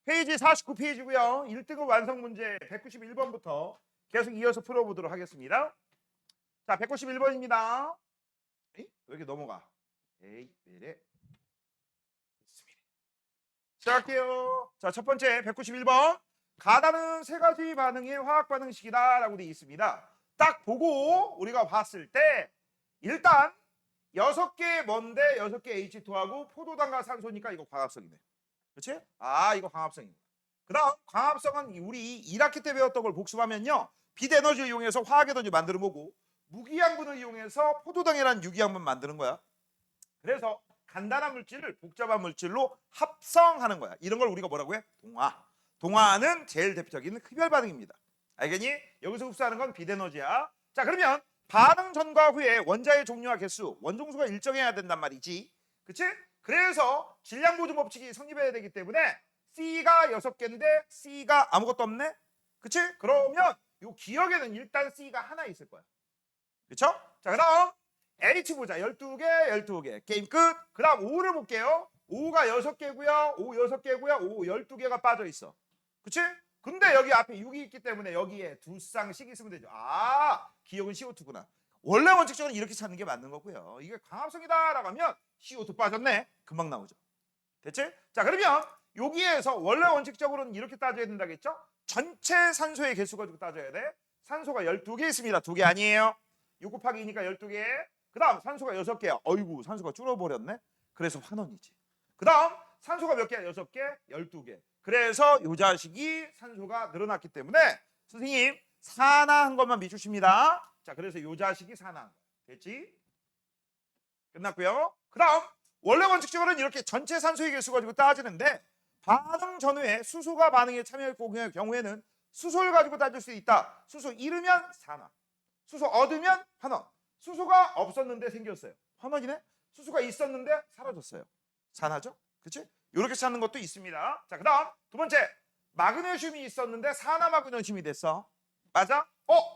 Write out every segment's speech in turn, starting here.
페이지 49페이지고요. 1등급 완성 문제 191번부터 계속 이어서 풀어보도록 하겠습니다. 자, 191번입니다. 왜 이렇게 넘어가? 에이, 왜 이래? 시작할게요. 자, 첫 번째 191번. 가다는 세 가지 반응의 화학 반응식이다 라고 되어 있습니다. 딱 보고 우리가 봤을 때 일단 6개 뭔데 6개 H2하고 포도당과 산소니까 이거 광합성이네. 그렇지? 아, 이거 광합성입니다. 그 다음 광합성은 우리 1학기 때 배웠던 걸 복습하면요. 빛 에너지를 이용해서 화학 에너지 만드는 거고 무기양분을 이용해서 포도당이라는 유기양분 만드는 거야. 그래서 간단한 물질을 복잡한 물질로 합성하는 거야. 이런 걸 우리가 뭐라고 해? 동화. 동화는 제일 대표적인 흡열 반응입니다. 알겠니? 여기서 흡수하는 건 빛 에너지야. 자, 그러면 반응 전과 후에 원자의 종류와 개수, 원종수가 일정해야 된단 말이지. 그치? 그래서 질량 보존 법칙이 성립해야 되기 때문에 C가 6개인데 C가 아무것도 없네? 그치? 그러면 요 기억에는 일단 C가 하나 있을 거야. 그쵸? 자, 그 다음 H 보자. 12개, 12개. 게임 끝. 그 다음 O를 볼게요. O가 6개고요. O 6개고요. O 12개가 빠져 있어. 그치? 근데 여기 앞에 6이 있기 때문에 여기에 두 쌍씩 있으면 되죠. 아, 기억은 CO2구나. 원래 원칙적으로 이렇게 찾는 게 맞는 거고요. 이게 광합성이다라고 하면 CO2 빠졌네. 금방 나오죠. 됐지? 자, 그러면 여기에서 원래 원칙적으로는 이렇게 따져야 된다겠죠? 전체 산소의 개수 가지고 따져야 돼. 산소가 12개 있습니다. 2개 아니에요. 6 곱하기 2니까 12개. 그 다음 산소가 6개야. 어이구, 산소가 줄어버렸네. 그래서 환원이지. 그 다음 산소가 몇 개야? 6개? 12개. 그래서 요 자식이 산소가 늘어났기 때문에 선생님 산화한 것만 비추십니다. 자, 그래서 요 자식이 산화한 거야. 됐지? 끝났고요. 그 다음 원래 원칙적으로는 이렇게 전체 산소의 개수 가지고 따지는데 반응 전후에 수소가 반응에 참여할 경우에는 수소를 가지고 따질 수 있다. 수소 잃으면 산화, 수소 얻으면 환원. 수소가 없었는데 생겼어요. 환원이네. 수소가 있었는데 사라졌어요. 산화죠. 그치? 이렇게 찾는 것도 있습니다. 자, 그 다음 두 번째 마그네슘이 있었는데 산화 마그네슘이 됐어. 맞아?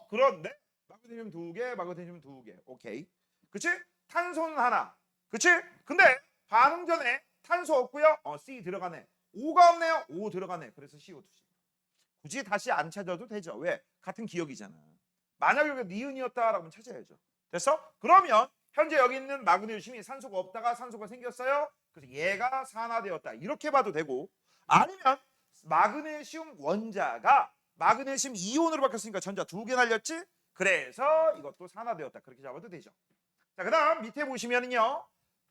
그런데 마그네슘 2개, 마그네슘 2개. 오케이. 그치? 탄소는 하나. 그치? 근데 반응 전에 탄소 없고요. C 들어가네. O가 없네요. O 들어가네. 그래서 CO2지. 굳이 다시 안 찾아도 되죠. 왜? 같은 기억이잖아. 만약 여기가 니은이었다라고 하면 찾아야죠. 됐어? 그러면 현재 여기 있는 마그네슘이 산소가 없다가 산소가 생겼어요. 그래서 얘가 산화되었다. 이렇게 봐도 되고 아니면 마그네슘 원자가 마그네슘 이온으로 바뀌었으니까 전자 2개 날렸지? 그래서 이것도 산화되었다. 그렇게 잡아도 되죠. 자, 그 다음 밑에 보시면은요.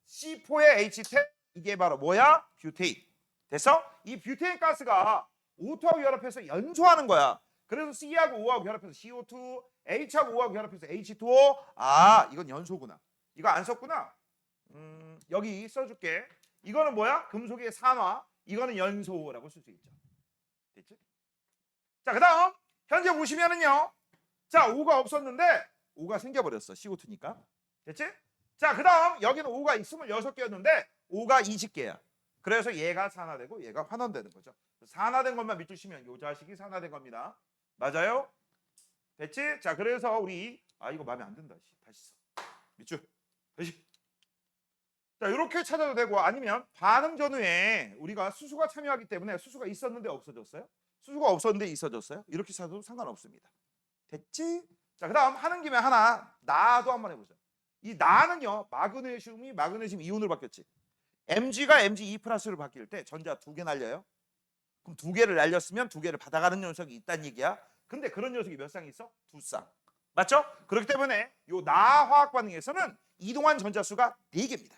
C4의 H10 이게 바로 뭐야? 뷰테인. 됐어? 이 뷰테인 가스가 O2하고 결합해서 연소하는 거야. 그래서 C하고 O하고 결합해서 CO2, H하고 O하고 결합해서 H2O. 아, 이건 연소구나. 이거 안 썼구나. 여기 써줄게. 이거는 뭐야? 금속의 산화. 이거는 연소라고 쓸 수 있죠. 됐지? 자, 그 다음 현재 보시면은요. 자, O가 없었는데 O가 생겨버렸어. CO2니까. 됐지? 자, 그 다음 여기는 O가 26개였는데 O가 20개야. 그래서 얘가 산화되고 얘가 환원되는 거죠. 산화된 것만 밑주시면 요 자식이 산화된 겁니다. 맞아요? 됐지? 자, 그래서 우리 이거 마음에 안 든다. 다시 써. 밑줄. 다시. 자, 이렇게 찾아도 되고 아니면 반응 전후에 우리가 수소가 참여하기 때문에 수소가 있었는데 없어졌어요? 수소가 없었는데 있어졌어요? 이렇게 찾아도 상관없습니다. 됐지? 자, 그 다음 하는 김에 하나 나도 한번 해보자. 이 나는요 마그네슘이 마그네슘 이온으로 바뀌었지. Mg가 Mg2 플러스로 바뀔 때 전자 2개 날려요. 그럼 2개를 날렸으면 2개를 받아가는 녀석이 있다는 얘기야. 근데 그런 녀석이 몇 쌍 있어? 2쌍. 맞죠? 그렇기 때문에 요 나 화학 반응에서는 이동한 전자수가 4개입니다.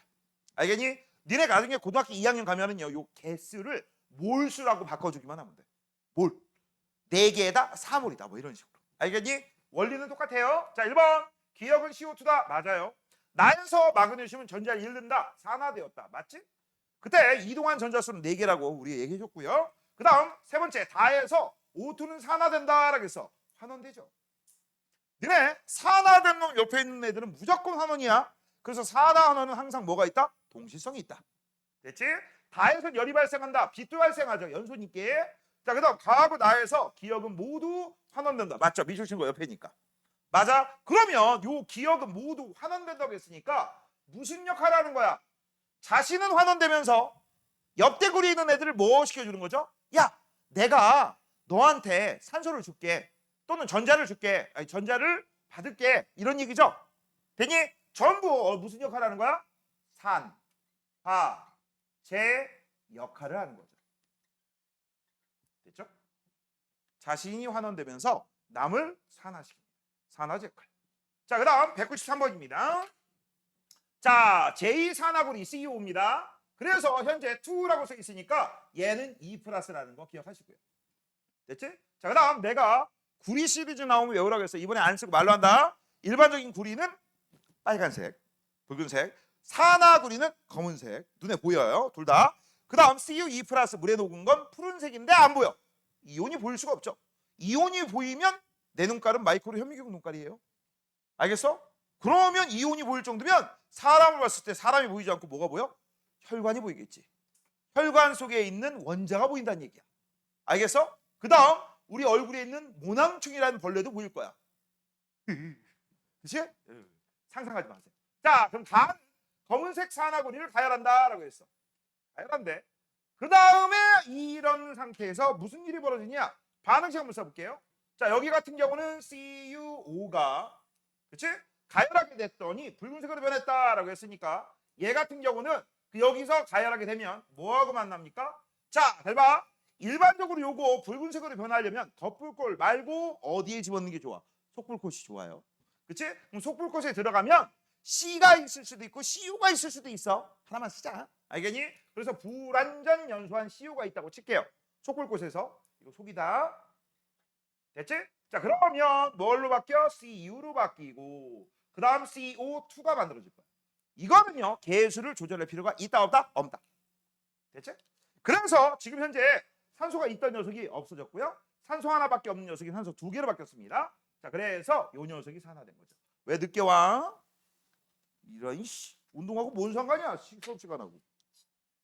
알겠니? 니네 나중에 고등학교 2학년 가면은요 요 개수를 몰수라고 바꿔주기만 하면 돼. 몰. 4개에다 4몰이다. 뭐 이런 식으로. 알겠니? 원리는 똑같아요. 자, 1번 기억은 CO2다. 맞아요. 나에서 마그네슘은 전자를 잃는다. 산화되었다. 맞지? 그때 이동한 전자수는 4개라고 우리 얘기해줬고요. 그 다음 세 번째 다에서 O2는 산화된다라고 해서 환원되죠. 니네 산화된 놈 옆에 있는 애들은 무조건 환원이야. 그래서 산화 환원은 항상 뭐가 있다? 동시성이 있다. 됐지? 다에서 열이 발생한다. 빛도 발생하죠. 연소니께. 자, 그 다음 가하고 나에서 기억은 모두 환원된다. 맞죠? 미술 친구 옆에니까. 맞아? 그러면 요 기억은 모두 환원된다고 했으니까 무슨 역할을 하는 거야? 자신은 환원되면서 옆대구리에 있는 애들을 뭐 시켜주는 거죠? 야, 내가 너한테 산소를 줄게. 또는 전자를 줄게. 아니, 전자를 받을게. 이런 얘기죠. 되니 전부 무슨 역할을 하는 거야? 산, 화, 재 역할을 하는 거죠. 됐죠? 자신이 환원되면서 남을 산화시킵니다. 산화제 역할. 자, 그 다음 193번입니다. 자, 제2산화구리 CO입니다. 그래서 현재 2라고 써 있으니까 얘는 2 플러스라는 거 기억하시고요. 됐지? 자, 그 다음 내가 구리 시리즈 나오면 외우라고 했어. 이번에 안 쓰고 말로 한다. 일반적인 구리는 빨간색, 붉은색, 산화구리는 검은색. 눈에 보여요. 둘 다. 그 다음 CU2 플러스 물에 녹은 건 푸른색인데 안 보여. 이온이 보일 수가 없죠. 이온이 보이면 내 눈깔은 마이크로 현미경 눈깔이에요. 알겠어? 그러면 이온이 보일 정도면 사람을 봤을 때 사람이 보이지 않고 뭐가 보여? 혈관이 보이겠지. 혈관 속에 있는 원자가 보인다는 얘기야. 알겠어? 그 다음 우리 얼굴에 있는 모낭충이라는 벌레도 보일 거야. 그치? 상상하지 마세요. 자, 그럼 다음 검은색 산화구리를 가열한다라고 했어. 가열한대. 그 다음에 이런 상태에서 무슨 일이 벌어지냐? 반응식 한번 써볼게요. 자, 여기 같은 경우는 CuO가 그치? 가열하게 됐더니 붉은색으로 변했다라고 했으니까 얘 같은 경우는 여기서 가열하게 되면 뭐하고 만납니까? 자, 잘 봐. 일반적으로 요거 붉은색으로 변하려면 덧불꽃 말고 어디에 집어넣는 게 좋아? 속불꽃이 좋아요. 그치? 그럼 속불꽃에 들어가면 C가 있을 수도 있고 CU가 있을 수도 있어. 하나만 쓰자. 알겠니? 그래서 불완전 연소한 CU가 있다고 칠게요. 속불꽃에서. 이거 속이다. 됐지? 자, 그러면 뭘로 바뀌어? CU로 바뀌고 그 다음 CO2가 만들어질 거야. 이거는요. 개수를 조절할 필요가 있다 없다? 없다. 됐지? 그래서 지금 현재 산소가 있던 녀석이 없어졌고요. 산소 하나밖에 없는 녀석이 산소 2개로 바뀌었습니다. 자, 그래서 요 녀석이 산화된 거죠. 왜 늦게 와? 이런 운동하고 뭔 상관이야? 수업 시간하고.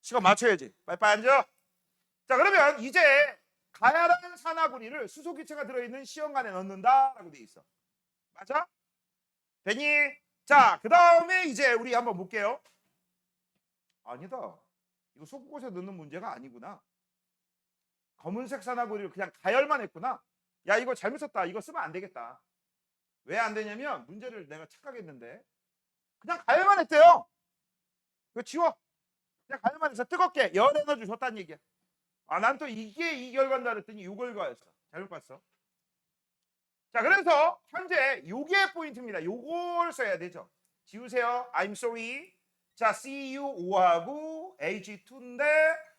시간 맞춰야지. 빨리빨리 앉아. 자, 그러면 이제 가열한 산화구리를 수소기체가 들어있는 시험관에 넣는다라고 돼 있어. 맞아? 되니? 자, 그 다음에 이제 우리 한번 볼게요. 아니다. 이거 속곳에 넣는 문제가 아니구나. 검은색 산화구리를 그냥 가열만 했구나. 야, 이거 잘못 썼다. 이거 쓰면 안 되겠다. 왜 안 되냐면 문제를 내가 착각했는데 그냥 가열만 했대요. 이거 지워. 그냥 가열만 해서 뜨겁게 열 에너지 줬다는 얘기야. 아, 난 또 이게 이 결과다 그랬더니 요 결과였어. 잘못 봤어. 자, 그래서 현재 요게 포인트입니다. 요걸 써야 되죠. 지우세요. I'm sorry. 자, CuO하고 H2인데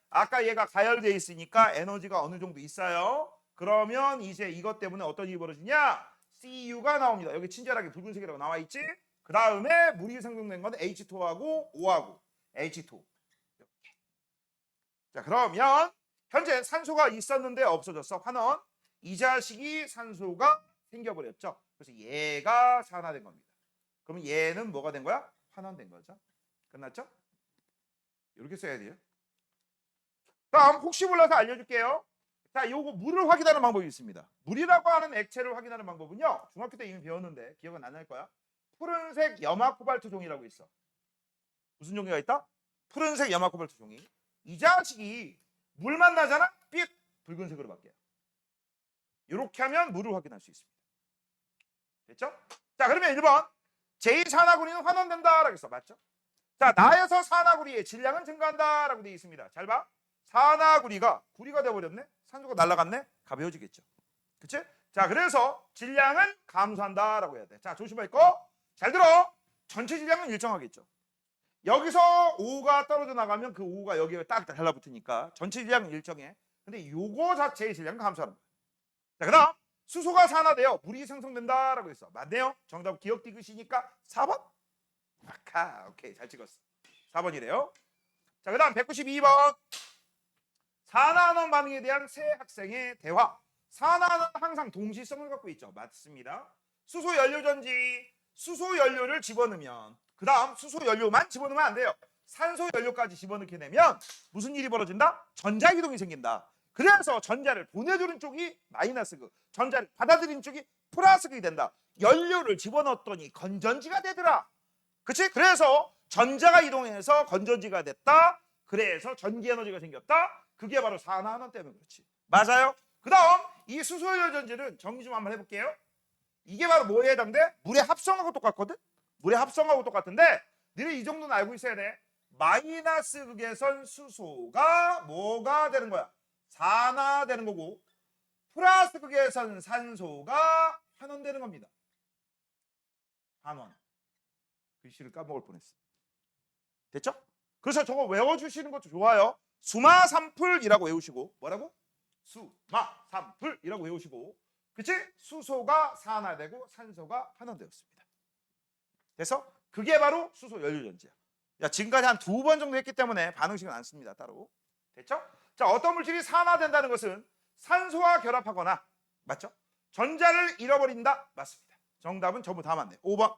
아까 얘가 가열돼 있으니까 에너지가 어느 정도 있어요. 그러면 이제 이것 때문에 어떤 일이 벌어지냐? CU가 나옵니다. 여기 친절하게 붉은색이라고 나와 있지? 그 다음에 물이 생성된 건 H2하고 O하고 H2. 이렇게. 자, 그러면 현재 산소가 있었는데 없어졌어. 환원. 이 자식이 산소가 생겨버렸죠. 그래서 얘가 산화된 겁니다. 그러면 얘는 뭐가 된 거야? 환원된 거죠. 끝났죠? 이렇게 써야 돼요. 다음 혹시 몰라서 알려줄게요. 자, 요거 물을 확인하는 방법이 있습니다. 물이라고 하는 액체를 확인하는 방법은요. 중학교 때 이미 배웠는데 기억은 안 날 거야. 푸른색 염화 코발트 종이라고 있어. 무슨 종이가 있다? 푸른색 염화 코발트 종이. 이 자식이 물 만나잖아? 삑! 붉은색으로 바뀌어요. 이렇게 하면 물을 확인할 수 있습니다. 됐죠? 자, 그러면 1번 제2산화구리는 환원된다 라고 했어. 맞죠? 자, 나에서 산화구리의 질량은 증가한다 라고 되어 있습니다. 잘 봐. 산화구리가 구리가 돼버렸네. 산소가 날아갔네. 가벼워지겠죠. 그치? 자, 그래서 질량은 감소한다 라고 해야 돼. 자, 조심할 거. 잘 들어. 전체 질량은 일정하겠죠. 여기서 5가 떨어져 나가면 그 5가 여기에 딱 달라붙으니까 전체 질량은 일정해. 근데 요거 자체의 질량은 감소하는 거야. 자, 그 다음 수소가 산화되어 물이 생성된다 라고 했어. 맞네요. 정답 기억 디귿이니까 4번. 아카. 오케이, 잘 찍었어. 4번이래요. 자, 그 다음 192번. 산화환원 반응에 대한 새 학생의 대화. 산화는 항상 동시성을 갖고 있죠. 맞습니다. 수소 연료 전지, 수소 연료를 집어넣으면 그 다음 수소 연료만 집어넣으면 안 돼요. 산소 연료까지 집어넣게 되면 무슨 일이 벌어진다? 전자기동이 생긴다. 그래서 전자를 보내주는 쪽이 마이너스극, 전자를 받아들이는 쪽이 플러스극이 된다. 연료를 집어넣었더니 건전지가 되더라. 그치? 그래서 전자가 이동해서 건전지가 됐다. 그래서 전기 에너지가 생겼다. 그게 바로 산화환원 때문에 그렇지. 맞아요. 그 다음 이 수소열 전지는 정리 좀 한번 해볼게요. 이게 바로 뭐에 해당돼? 물의 합성하고 똑같거든. 물의 합성하고 똑같은데 너희 이 정도는 알고 있어야 돼. 마이너스 극에선 수소가 뭐가 되는 거야? 산화되는 거고 플러스 극에선 산소가 환원되는 겁니다. 환원. 글씨를 까먹을 뻔했어. 됐죠? 그래서 저거 외워주시는 것도 좋아요. 수마산풀이라고 외우시고 뭐라고? 수마산풀이라고 외우시고 그치? 수소가 산화되고 산소가 환원되었습니다. 그래서 그게 바로 수소 연료전지야. 야, 지금까지 한 2번 정도 했기 때문에 반응식은 안 씁니다. 따로. 됐죠? 자, 어떤 물질이 산화된다는 것은 산소와 결합하거나 맞죠? 전자를 잃어버린다. 맞습니다. 정답은 전부 다 맞네. 5번.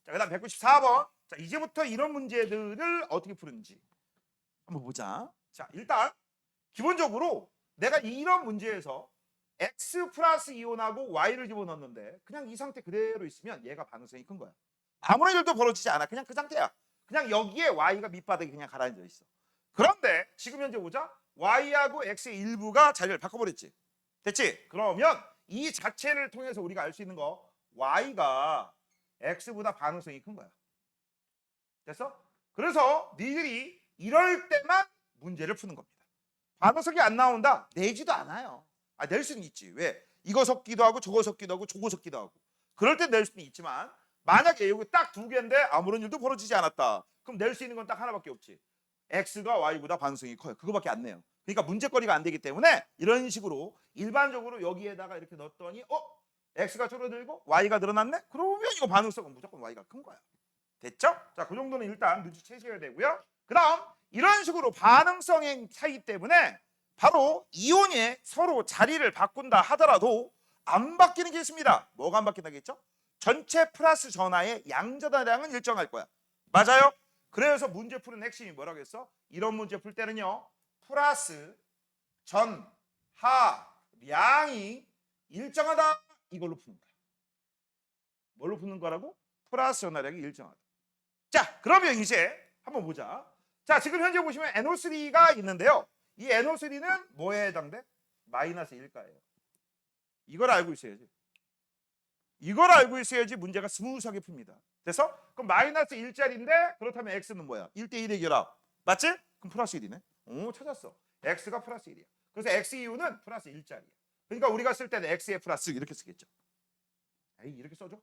자, 그다음 194번. 자, 이제부터 이런 문제들을 어떻게 푸는지 한번 보자. 자, 일단 기본적으로 내가 이런 문제에서 X 플러스 이온하고 Y를 집어넣었는데 그냥 이 상태 그대로 있으면 얘가 반응성이 큰 거야. 아무런 일도 벌어지지 않아. 그냥 그 상태야. 그냥 여기에 Y가 밑바닥에 그냥 가라앉아 있어. 그런데 지금 현재 보자. Y하고 X의 일부가 자리를 바꿔버렸지. 됐지? 그러면 이 자체를 통해서 우리가 알 수 있는 거 Y가 X보다 반응성이 큰 거야. 됐어? 그래서 니들이 이럴 때만 문제를 푸는 겁니다. 반응성이 안 나온다? 내지도 않아요. 아, 낼 수는 있지. 왜? 이거 섞기도 하고 저거 섞기도 하고 저거 섞기도 하고 그럴 땐 낼 수는 있지만 만약에 여기 딱 2개인데 아무런 일도 벌어지지 않았다. 그럼 낼 수 있는 건 딱 하나밖에 없지. X가 Y보다 반응성이 커요. 그거밖에 안 내요. 그러니까 문제거리가 안 되기 때문에 이런 식으로 일반적으로 여기에다가 이렇게 넣었더니 X가 줄어들고 Y가 늘어났네? 그러면 이거 반응성은 무조건 Y가 큰 거야. 됐죠? 자, 그 정도는 일단 눈치채셔야 되고요. 그 다음 이런 식으로 반응성의 차이 때문에 바로 이온이 서로 자리를 바꾼다 하더라도 안 바뀌는 게 있습니다. 뭐가 안 바뀐다겠죠? 전체 플러스 전하의 양전하량은 일정할 거야. 맞아요? 그래서 문제 푸는 핵심이 뭐라고 했어? 이런 문제 풀 때는요. 플러스 전하량이 일정하다. 이걸로 푸는 거야. 뭘로 푸는 거라고? 플러스 전하량이 일정하다. 자, 그러면 이제 한번 보자. 자, 지금 현재 보시면 NO3가 있는데요. 이 NO3는 뭐에 해당돼? 마이너스 1가예요. 이걸 알고 있어야지. 이걸 알고 있어야지 문제가 스무스하게 풉니다. 됐어? 그럼 마이너스 1짜리인데 그렇다면 X는 뭐야? 1대1의 결합. 맞지? 그럼 플러스 1이네. 오, 찾았어. X가 플러스 1이야. 그래서 XEU는 플러스 1짜리야. 그러니까 우리가 쓸 때는 X에 플러스 이렇게 쓰겠죠. 에이, 이렇게 써줘.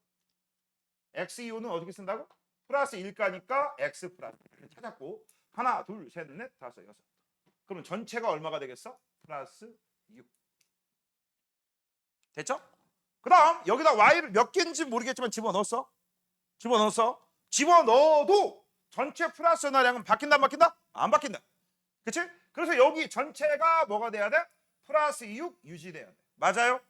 XEU는 어떻게 쓴다고? 플러스 1가니까 X 플러스 이렇게 찾았고 하나, 둘, 셋, 넷, 다섯, 여섯. 그럼 전체가 얼마가 되겠어? 플러스 6. 됐죠? 그 다음 여기다 Y를 몇 개인지 모르겠지만 집어넣었어. 집어넣어도 전체 플러스 전하량은 바뀐다 안 바뀐다? 안 바뀐다. 그치? 그래서 여기 전체가 뭐가 돼야 돼? 플러스 6 유지돼야 돼. 맞아요?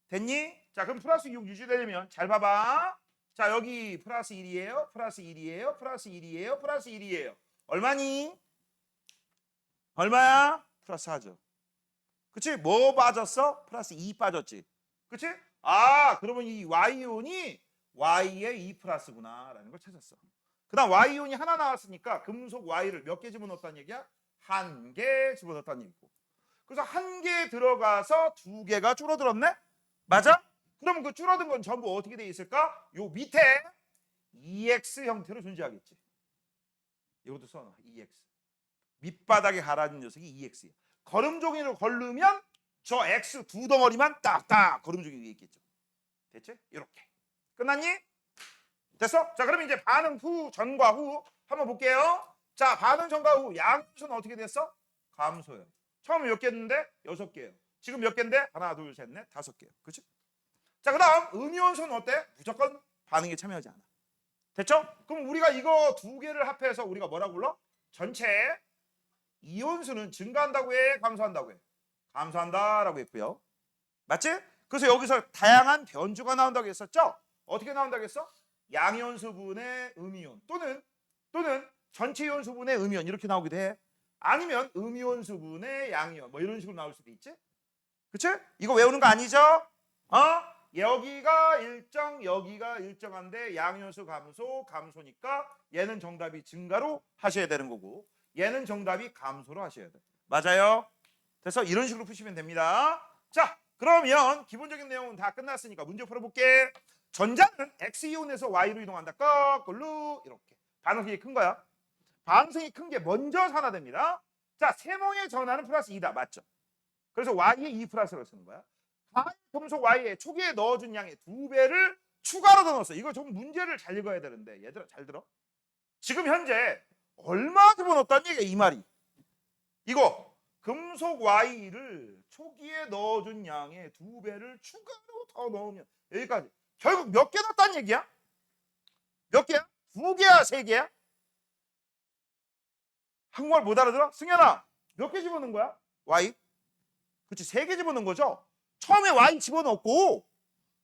됐니? 자, 그럼 플러스 6 유지되려면 잘 봐봐. 자, 여기 플러스 1이에요. 플러스 1이에요. 플러스 1이에요. 플러스 1이에요. 얼마니? 얼마야? 플러스 4죠. 그치? 뭐 빠졌어? 플러스 2 빠졌지. 그치? 아, 그러면 이 Y이온이 Y의 2 플러스구나 라는 걸 찾았어. 그 다음 Y이온이 하나 나왔으니까 금속 Y를 몇 개 집어넣었다는 얘기야? 1개 집어넣었다는 얘기고. 그래서 1개 들어가서 2개가 줄어들었네? 맞아? 그러면 그 줄어든 건 전부 어떻게 돼 있을까? 요 밑에 EX 형태로 존재하겠지. 이것도 써놔. EX. 밑바닥에 가라앉은 녀석이 EX야. 걸음 종이로 걸르면 저 X 2덩어리만 딱딱 걸음 종이 위에 있겠죠. 됐지? 이렇게. 끝났니? 됐어? 자, 그럼 이제 반응 후, 전과 후 한번 볼게요. 자, 반응 전과 후 양수는 어떻게 됐어? 감소요. 처음에 몇 개였는데? 6개예요. 지금 몇 개인데? 하나, 둘, 셋, 넷, 5개예요. 그치? 자, 그 다음 음이온수는 어때? 무조건 반응에 참여하지 않아. 됐죠? 그럼 우리가 이거 2개를 합해서 우리가 뭐라고 불러? 전체 이온수는 증가한다고 해? 감소한다고 해? 감소한다라고 했고요. 맞지? 그래서 여기서 다양한 변주가 나온다고 했었죠? 어떻게 나온다고 했어? 양이온수분의 음이온 또는 전체 이온수분의 음이온 이렇게 나오기도 해. 아니면 음이온수분의 양이온 뭐 이런 식으로 나올 수도 있지? 그치? 이거 외우는 거 아니죠? 여기가 여기가 일정한데 양이온수 감소니까 얘는 정답이 증가로 하셔야 되는 거고 얘는 정답이 감소로 하셔야 돼. 맞아요? 그래서 이런 식으로 푸시면 됩니다. 자, 그러면 기본적인 내용은 다 끝났으니까 문제 풀어볼게. 전자는 X이온에서 Y로 이동한다. 거꾸로 이렇게. 반응성이 큰 거야. 반응성이 큰 게 먼저 산화됩니다. 자, 세모의 전하는 플러스 2다. 맞죠? 그래서 Y에 2 플러스를 쓰는 거야. 금속 Y에 초기에 넣어준 양의 2배를 추가로 더 넣었어. 이거 좀 문제를 잘 읽어야 되는데 얘들아 잘 들어. 지금 현재 얼마 집어넣었다는 얘기야 이 말이. 이거 금속 Y를 초기에 넣어준 양의 2배를 추가로 더 넣으면 여기까지. 결국 몇 개 넣었다는 얘기야? 몇 개야? 2개야? 3개야? 한국말 못 알아들어? 승현아 몇 개 집어넣은 거야? Y? 그렇지 3개 집어넣은 거죠? 처음에 Y 집어넣고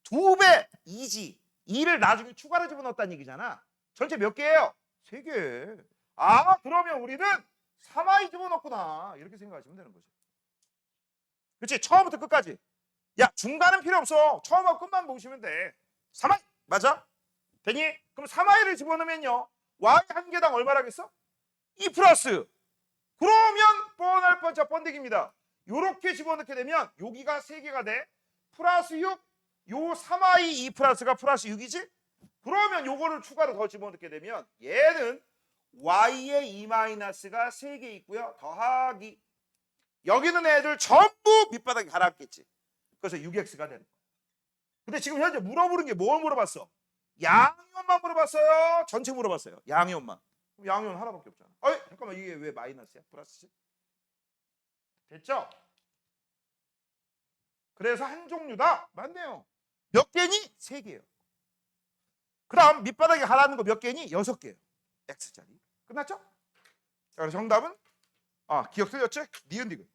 2배 2지 2를 나중에 추가로 집어넣었다는 얘기잖아. 전체 몇 개예요? 3개. 아 그러면 우리는 3Y 집어넣구나 이렇게 생각하시면 되는 거죠. 그렇지 처음부터 끝까지. 야 중간은 필요 없어. 처음하고 끝만 보시면 돼. 3Y 맞아? 되니? 그럼 3Y를 집어넣으면요 Y 한 개당 얼마라겠어? 2 플러스. 그러면 뻔할 뻔짜 번데기입니다. 요렇게 집어넣게 되면 여기가 3개가 돼. 플러스 6. 요 3Y 2 플러스가 플러스 6이지? 그러면 요거를 추가로 더 집어넣게 되면 얘는 Y의 2 마이너스가 3개 있고요. 더하기. 여기 있는 애들 전부 밑바닥에 가라앉겠지. 그래서 6X가 되는 거야. 근데 지금 현재 물어보는 게 뭘 물어봤어? 양이온만 물어봤어요? 전체 물어봤어요. 양이온만. 그럼 양이온 하나밖에 없잖아. 어이 잠깐만 이게 왜 마이너스야? 플러스지? 됐죠? 그래서 한 종류다. 맞네요. 몇 개니? 3개예요. 그럼 밑바닥에 가라앉는 거 몇 개니? 6개예요. X자리. 끝났죠? 자, 그래서 정답은 기억 틀렸지? 니은 디귿.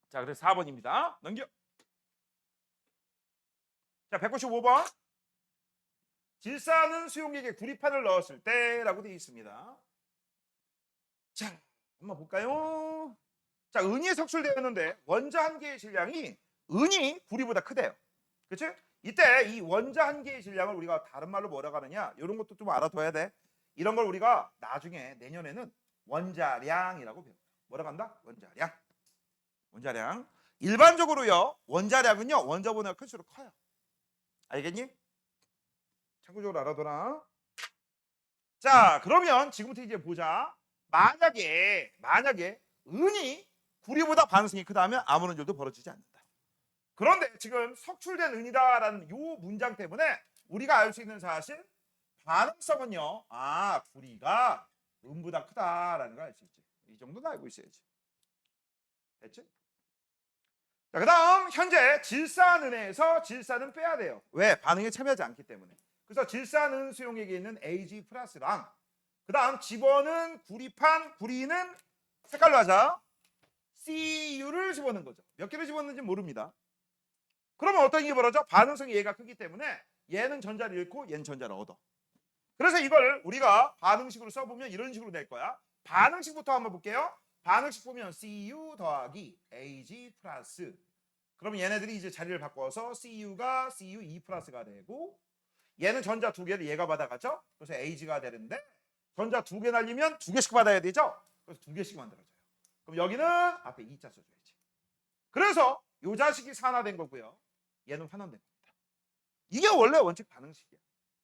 자, 그래서 4번입니다. 넘겨. 자, 195번. 질산은 수용액에 구리판을 넣었을 때라고 되어 있습니다. 자, 한번 볼까요? 자, 은이 석출되었는데 원자 한 개의 질량이 은이 구리보다 크대요. 그렇지? 이때 이 원자 한 개의 질량을 우리가 다른 말로 뭐라고 하느냐? 이런 것도 좀 알아둬야 돼. 이런 걸 우리가 나중에 내년에는 원자량이라고 배워요. 뭐라고 한다? 원자량. 원자량. 일반적으로요. 원자량은요. 원자보다 클수록 커요. 알겠니? 참고적으로 알아둬라. 자, 그러면 지금부터 이제 보자. 만약에 은이 구리보다 반응성이 크다면 아무런 일도 벌어지지 않는다. 그런데 지금 석출된 은이다라는 요 문장 때문에 우리가 알 수 있는 사실 반응성은요. 구리가 은보다 크다라는 걸 알 수 있지. 이 정도는 알고 있어야지. 됐지? 자, 그다음 현재 질산은에서 질산은 빼야 돼요. 왜? 반응에 참여하지 않기 때문에. 그래서 질산은 수용액에 있는 Ag 플러스랑 그다음 집어는 구리판 구리는 색깔로 하자. Cu를 집어넣은 거죠. 몇 개를 집어넣는지 모릅니다. 그러면 어떤 일이 벌어져? 반응성이 얘가 크기 때문에 얘는 전자를 잃고 얘는 전자를 얻어. 그래서 이걸 우리가 반응식으로 써보면 이런 식으로 낼 거야. 반응식부터 한번 볼게요. 반응식 보면 Cu 더하기 Ag 플러스. 그러면 얘네들이 이제 자리를 바꿔서 Cu가 Cu2 플러스가 되고 얘는 전자 2개를 얘가 받아가죠. 그래서 Ag가 되는데 전자 2개 날리면 2개씩 받아야 되죠. 그래서 2개씩 만들어져요. 그럼 여기는 앞에 2자 써줘야지. 그래서 요 자식이 산화된 거고요. 얘는 환원된 겁니다. 이게 원래 원칙 반응식이야.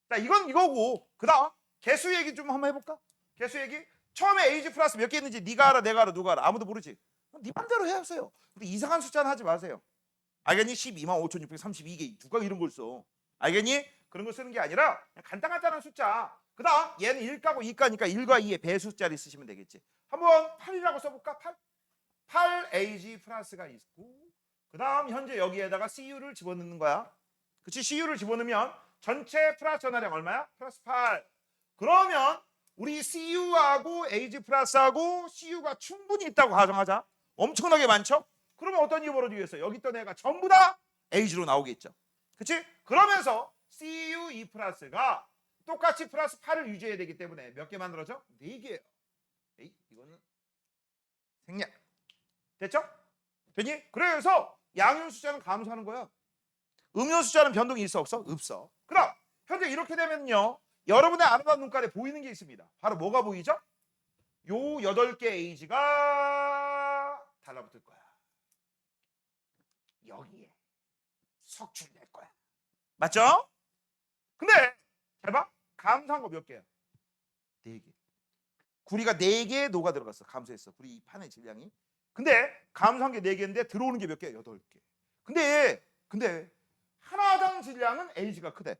자, 이건 이거고 그다음 개수 얘기 좀 한번 해볼까? 개수 얘기. 처음에 Ag 플러스 몇 개 있는지 네가 알아, 내가 알아, 누가 알아? 아무도 모르지. 네 맘대로 해보세요. 근데 이상한 숫자는 하지 마세요. 알겠니? 125,632개 누가 이런 걸 써? 알겠니? 그런 거 쓰는 게 아니라 그냥 간단한 숫자. 그다음 얘는 1가고 2가니까 1과 2의 배수자리 쓰시면 되겠지. 한번 8이라고 써볼까? 8 Ag 플러스가 있고 그다음 현재 여기에다가 Cu를 집어넣는 거야. 그치? Cu를 집어넣으면 전체 플러스 전하량 얼마야? 플러스 8. 그러면 우리 Cu하고 Ag 플러스하고 Cu가 충분히 있다고 가정하자. 엄청나게 많죠? 그러면 어떤 일이 벌어지겠어요? 여기 있던 애가 전부 다 Ag로 나오겠죠. 그치? 그러면서 Cu2 플러스가 똑같이 플러스 8을 유지해야 되기 때문에 몇 개 만들어져? 4개예요. 에이, 이거는 생략. 됐죠? 되니? 그래서 양이온 숫자는 감소하는 거야. 음이온 숫자는 변동이 있어 없어? 없어. 그럼 현재 이렇게 되면요. 여러분의 아름다운 눈깔에 보이는 게 있습니다. 바로 뭐가 보이죠? 요 8개 H가 달라붙을 거야. 여기에 석출될 거야. 맞죠? 근데 잘 봐. 감소한 거 몇 개야? 4개. 구리가 4개의 노가 들어갔어. 감소했어. 구리 이 판의 질량이. 근데 감소한 게 4개인데 들어오는 게 몇 개야? 8개. 근데 하나당 질량은 H가 크대.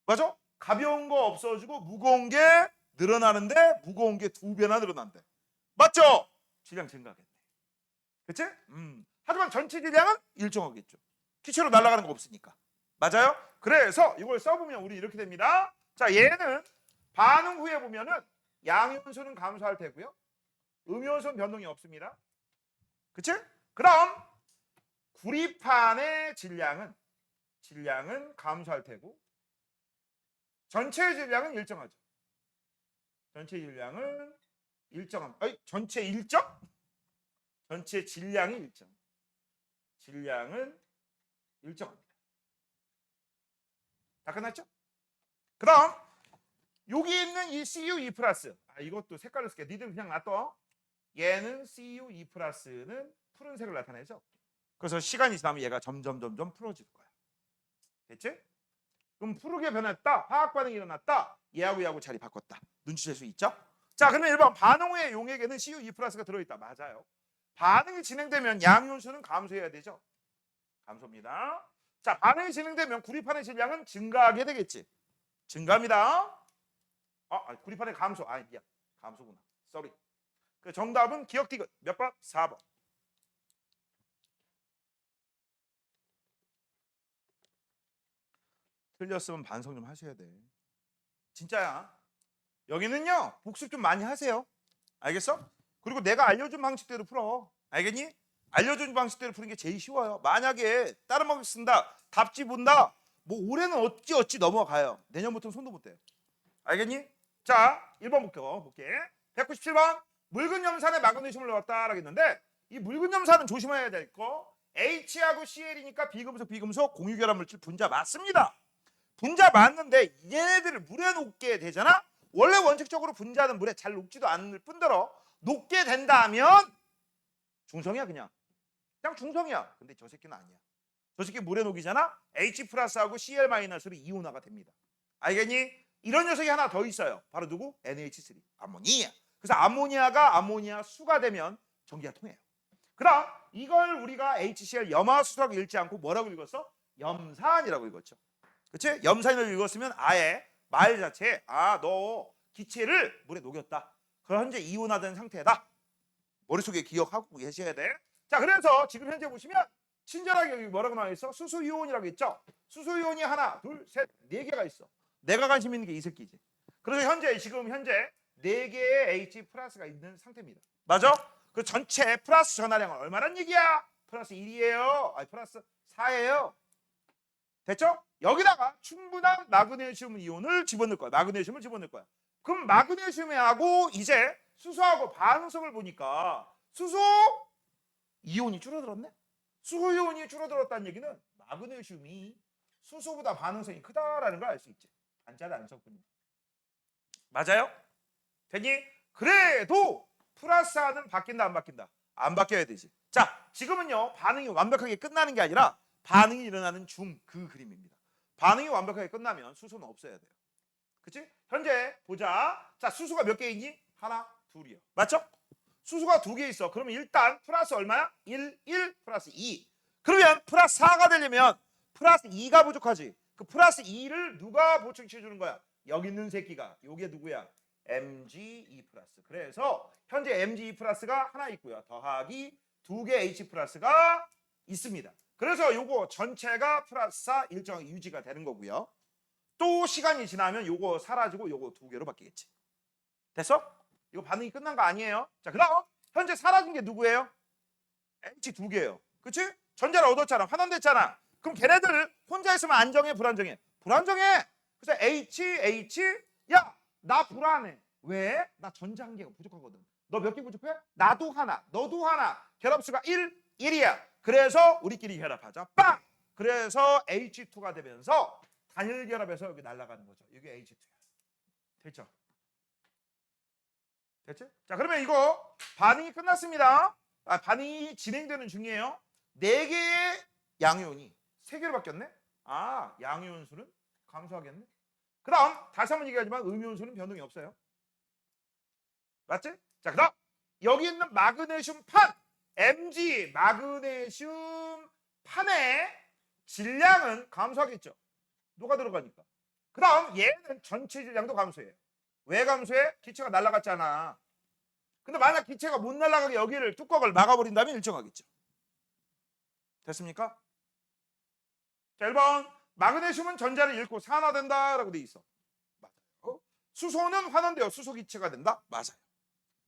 맞아? 가벼운 거 없어지고 무거운 게 늘어나는데 무거운 게 2배나 늘어난대. 맞죠? 질량 증가하겠네. 그치? 하지만 전체 질량은 일정하겠죠. 기체로 날아가는 거 없으니까. 맞아요? 그래서 이걸 써보면 우리 이렇게 됩니다. 자, 얘는 반응 후에 보면은 양이온수는 감소할 테고요. 음이온수는 변동이 없습니다. 그치? 그럼 구리판의 질량은 감소할 테고 전체 질량은 일정하죠. 전체 질량은 일정합니다. 전체 일정? 전체 질량이 일정. 질량은 일정합니다. 다 끝났죠? 그럼 여기 있는 이 CU2 플러스 이것도 색깔을 쓸게. 니들 그냥 놔둬. 얘는 CU2 플러스는 푸른색을 나타내죠. 그래서 시간이 지나면 얘가 점점 풀어질 거야. 됐지? 그럼 푸르게 변했다. 화학 반응이 일어났다. 얘하고 자리 바꿨다. 눈치챌 수 있죠? 자, 그러면 1번 반응 후에 용액에는 CU2 플러스가 들어있다. 맞아요. 반응이 진행되면 양이온수는 감소해야 되죠. 감소입니다. 자, 반응이 진행되면 구리판의 질량은 증가하게 되겠지. 증가합니다. 구리판의 감소. 미안. 감소구나. 쏘리. 그 정답은 기억 디귿. 몇 번? 4번. 틀렸으면 반성 좀 하셔야 돼. 진짜야. 여기는요. 복습 좀 많이 하세요. 알겠어? 그리고 내가 알려준 방식대로 풀어. 알겠니? 알려준 방식대로 푸는 게 제일 쉬워요. 만약에 다른 방식 쓴다. 답지 본다. 뭐 올해는 어찌 넘어가요. 내년부터는 손도 못 대요. 알겠니? 자, 1번 볼게. 197번. 묽은 염산에 마그네슘을 넣었다라고 했는데 이 묽은 염산은 조심해야 될 거. H하고 Cl이니까 비금속 공유결합 물질 분자 맞습니다. 분자 맞는데 얘네들을 물에 녹게 되잖아. 원래 원칙적으로 분자는 물에 잘 녹지도 않을 뿐더러 녹게 된다면 중성이야. 그냥 중성이야. 근데 저 새끼는 아니야. 저 새끼 물에 녹이잖아. H 플러스하고 Cl 마이너스로 이온화가 됩니다. 알겠니? 이런 녀석이 하나 더 있어요. 바로 누구? NH3 암모니아. 그래서 암모니아가 암모니아 수가 되면 전기가 통해요. 그럼 이걸 우리가 HCl 염화수소라고 읽지 않고 뭐라고 읽었어? 염산이라고 읽었죠. 그치? 염산을 읽었으면 아예 말 자체에 너 기체를 물에 녹였다. 그럼 현재 이온화된 상태다. 머릿속에 기억하고 계셔야 돼. 자, 그래서 지금 현재 보시면 친절하게 여기 뭐라고 나와 있어? 수소이온이라고 있죠? 수소이온이 하나, 둘, 셋, 4개가 있어. 내가 관심 있는 게 이 새끼지. 그래서 지금 현재 4개의 H 플러스가 있는 상태입니다. 맞아? 그 전체 플러스 전하량은 얼마란 얘기야? 플러스 1이에요. 플러스 4예요. 됐죠? 여기다가 충분한 마그네슘 이온을 집어넣을 거야. 마그네슘을 집어넣을 거야. 그럼 마그네슘하고 이제 수소하고 반응성을 보니까 수소 이온이 줄어들었네? 수소 이온이 줄어들었다는 얘기는 마그네슘이 수소보다 반응성이 크다라는 걸 알 수 있지. 반자를 안 썼군요. 맞아요? 되니? 그래도 플러스는 바뀐다 안 바뀐다? 안 바뀌어야 되지. 자, 지금은요 반응이 완벽하게 끝나는 게 아니라 반응이 일어나는 중 그 그림입니다. 반응이 완벽하게 끝나면 수소는 없어야 돼요. 그치? 현재 보자. 자, 수소가 몇 개 있니? 하나, 둘이요. 맞죠? 수소가 2개 있어. 그러면 일단 플러스 얼마야? 1, 1 플러스 2. 그러면 플러스 4가 되려면 플러스 2가 부족하지. 그 플러스 2를 누가 보충시켜 주는 거야? 여기 있는 새끼가. 요게 누구야? Mg2 플러스. 그래서 현재 Mg2 플러스가 하나 있고요. 더하기 2개 H 플러스가 있습니다. 그래서 요거 전체가 플러스 4 일정 유지가 되는 거고요. 또 시간이 지나면 요거 사라지고 요거 2개로 바뀌겠지. 됐어? 이거 반응이 끝난 거 아니에요? 자, 그럼 현재 사라진 게 누구예요? H 2개예요. 그치? 전자를 얻었잖아. 환원됐잖아. 그럼 걔네들 혼자 있으면 안정해, 불안정해? 불안정해. 그래서 H 야, 나 불안해. 왜? 나 전자 한 개가 부족하거든. 너 몇 개 부족해? 나도 하나, 너도 하나. 결합수가 1이야. 그래서 우리끼리 결합하자. 빵! 그래서 H2가 되면서 단일 결합해서 여기 날아가는 거죠. 이게 H2야. 됐죠? 됐지? 자, 그러면 이거 반응이 끝났습니다. 반응이 진행되는 중이에요. 4개의 양이온이 3개로 바뀌었네. 양이온수는 감소하겠네. 그 다음 다시 한번 얘기하지만 음이온수는 변동이 없어요. 맞지? 자, 그 다음 여기 있는 마그네슘 판 Mg 마그네슘 판의 질량은 감소하겠죠. 녹아 들어가니까. 그 다음 얘는 전체 질량도 감소해요. 왜 감소해? 기체가 날아갔잖아. 근데 만약 기체가 못 날아가게 여기를 뚜껑을 막아버린다면 일정하겠죠. 됐습니까? 자, 1번 마그네슘은 전자를 잃고 산화된다라고 돼 있어. 맞아요. 수소는 환원되어 수소 기체가 된다. 맞아요.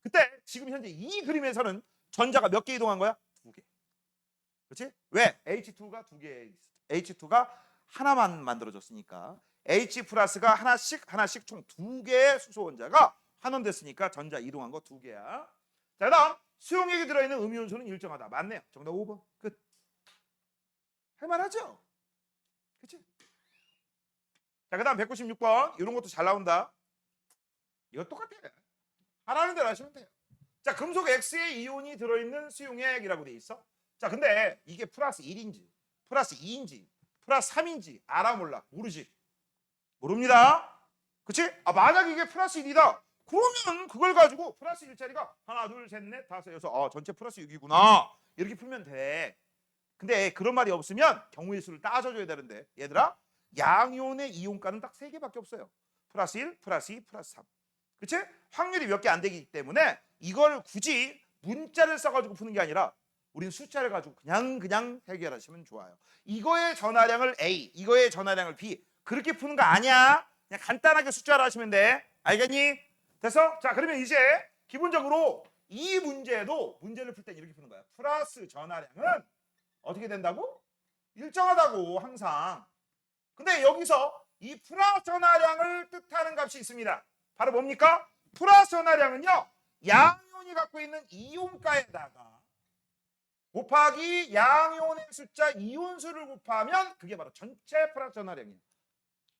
그때 지금 현재 이 그림에서는 전자가 몇 개 이동한 거야? 2개. 그렇지? 왜? H2가 2개 있어. H2가 하나만 만들어졌으니까 H 플러스가 하나씩 총 2개의 수소 원자가 환원됐으니까 전자 이동한 거 2개야. 자, 그다음 수용액이 들어있는 음이온수는 일정하다. 맞네요. 정답 5번. 끝. 할만하죠? 그렇지? 자, 그다음 196번. 이런 것도 잘 나온다. 이거 똑같아. 하라는 대로 하시면 돼요. 자, 금속 X의 이온이 들어있는 수용액이라고 돼 있어. 자, 근데 이게 플러스 1인지 플러스 2인지 플러스 3인지 알아 몰라? 모르지? 모릅니다. 그치? 만약 이게 플러스 1이다. 그러면 그걸 가지고 플러스 1짜리가 하나, 둘, 셋, 넷, 다섯, 여섯, 전체 플러스 6이구나. 이렇게 풀면 돼. 근데 그런 말이 없으면 경우의 수를 따져줘야 되는데 얘들아, 양이온의 이온가는 딱 3개밖에 없어요. 플러스 1, 플러스 2, 플러스 3. 그치? 확률이 몇 개 안 되기 때문에 이걸 굳이 문자를 써가지고 푸는 게 아니라 우린 숫자를 가지고 그냥 해결하시면 좋아요. 이거의 전하량을 A, 이거의 전하량을 B 그렇게 푸는 거 아니야. 그냥 간단하게 숫자로 하시면 돼. 알겠니? 됐어? 자, 그러면 이제 기본적으로 이 문제도 문제를 풀 때 이렇게 푸는 거야. 플러스 전하량은 어떻게 된다고? 일정하다고 항상. 근데 여기서 이 플러스 전하량을 뜻하는 값이 있습니다. 바로 뭡니까? 플러스 전하량은요, 양이온이 갖고 있는 이온가에다가 곱하기 양이온의 숫자 이온수를 곱하면 그게 바로 전체 플러스 전하량이에요.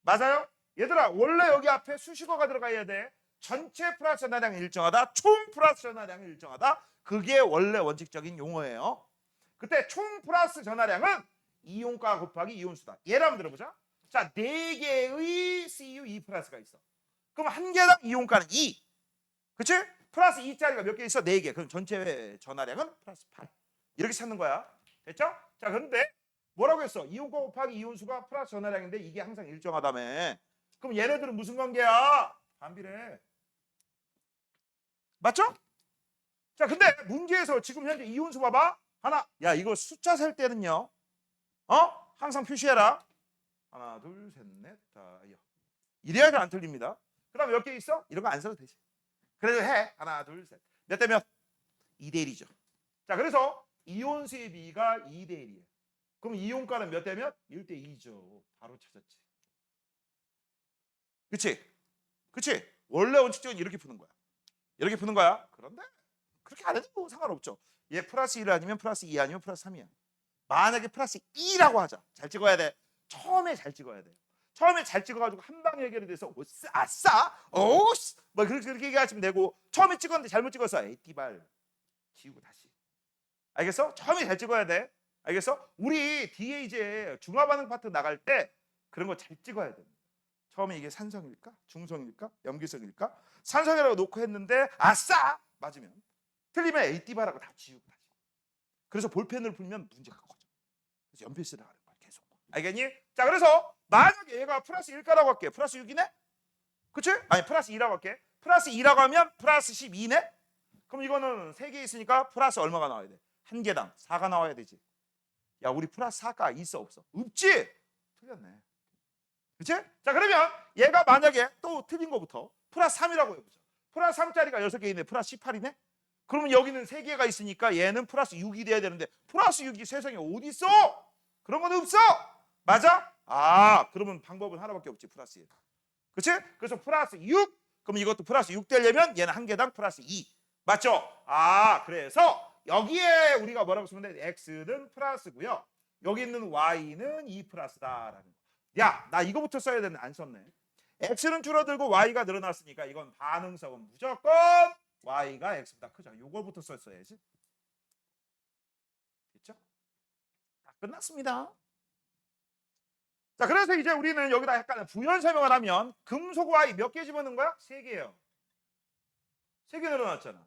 맞아요? 얘들아, 원래 여기 앞에 수식어가 들어가야 돼. 전체 플러스 전하량이 일정하다, 총 플러스 전하량이 일정하다. 그게 원래 원칙적인 용어예요. 그때 총 플러스 전하량은 이온가 곱하기 이온수다. 예를 한번 들어보자. 자, 4개의 CU2 플러스가 있어. 그럼 한 개당 이온가는 2. 그치? 플러스 2짜리가 몇 개 있어? 4개. 그럼 전체 전하량은 플러스 8. 이렇게 찾는 거야. 됐죠? 자, 그런데 뭐라고 했어? 이온가 곱하기 이온수가 플러스 전하량인데 이게 항상 일정하다며. 그럼 얘네들은 무슨 관계야? 반비례. 맞죠? 자, 근데 문제에서 지금 현재 이온수 봐봐. 하나. 야, 이거 숫자 셀 때는요. 항상 표시해라. 하나, 둘, 셋, 넷, 다, 여. 이래야지 안 틀립니다. 그 다음에 몇 개 있어? 이런 거 안 써도 되지. 그래도 해. 하나, 둘, 셋. 몇 대 몇? 2대 1이죠. 자, 그래서 이온수의 비가 2대 1이에요. 그럼 이온가는 몇 대 몇? 1대 2죠. 바로 찾았지. 그치? 그치? 원래 원칙적으로 이렇게 푸는 거야. 이렇게 푸는 거야. 그런데 그렇게 안 해도 뭐 상관없죠. 얘 플러스 1 아니면 플러스 2 아니면 플러스 3이야. 만약에 플러스 2라고 하자. 잘 찍어야 돼. 처음에 잘 찍어야 돼요. 처음에 잘 찍어가지고 한 방에 해결이 돼서 아싸, 오씨, 뭐 그렇게 얘기하시면 되고 처음에 찍었는데 잘못 찍어서 에이티발 지우고 다시. 알겠어? 처음에 잘 찍어야 돼. 알겠어? 우리 뒤에 이제 중화반응 파트 나갈 때 그런 거 잘 찍어야 돼. 처음에 이게 산성일까? 중성일까? 염기성일까? 산성이라고 놓고 했는데 아싸! 맞으면 틀리면 에이티발하고 다 지우고 다시. 그래서 볼펜을 풀면 문제가 커져. 그래서 연필쓰라 하는 거야 계속. 알겠니? 자, 그래서 만약에 얘가 플러스 1가라고 할게. 플러스 6이네? 그치? 아니 플러스 2라고 할게. 플러스 2라고 하면 플러스 12네? 그럼 이거는 3개 있으니까 플러스 얼마가 나와야 돼? 한 개당 4가 나와야 되지. 야, 우리 플러스 4가 있어 없어? 없지? 틀렸네. 그치? 자, 그러면 얘가 만약에 또 틀린 거부터 플러스 3이라고 해보자. 플러스 3짜리가 6개 있네. 플러스 18이네? 그러면 여기는 3개가 있으니까 얘는 플러스 6이 돼야 되는데 플러스 6이 세상에 어디 있어? 그런 건 없어. 맞아? 그러면 방법은 하나밖에 없지. 플러스 1. 그치? 그래서 플러스 6. 그럼 이것도 플러스 6 되려면 얘는 한 개당 플러스 2. 맞죠? 그래서 여기에 우리가 뭐라고 쓰면 돼? X는 플러스고요. 여기 있는 Y는 2 플러스다라는 거. 야, 나 이거부터 써야 되는데 안 썼네. X는 줄어들고 Y가 늘어났으니까 이건 반응성은 무조건 y가 x보다 크죠. 요걸부터 썼어야지. 됐죠? 다 끝났습니다. 자, 그래서 이제 우리는 여기다 약간 부연 설명을 하면 금속 y 몇 개 집어넣은 거야? 3개예요. 3개 늘어났잖아.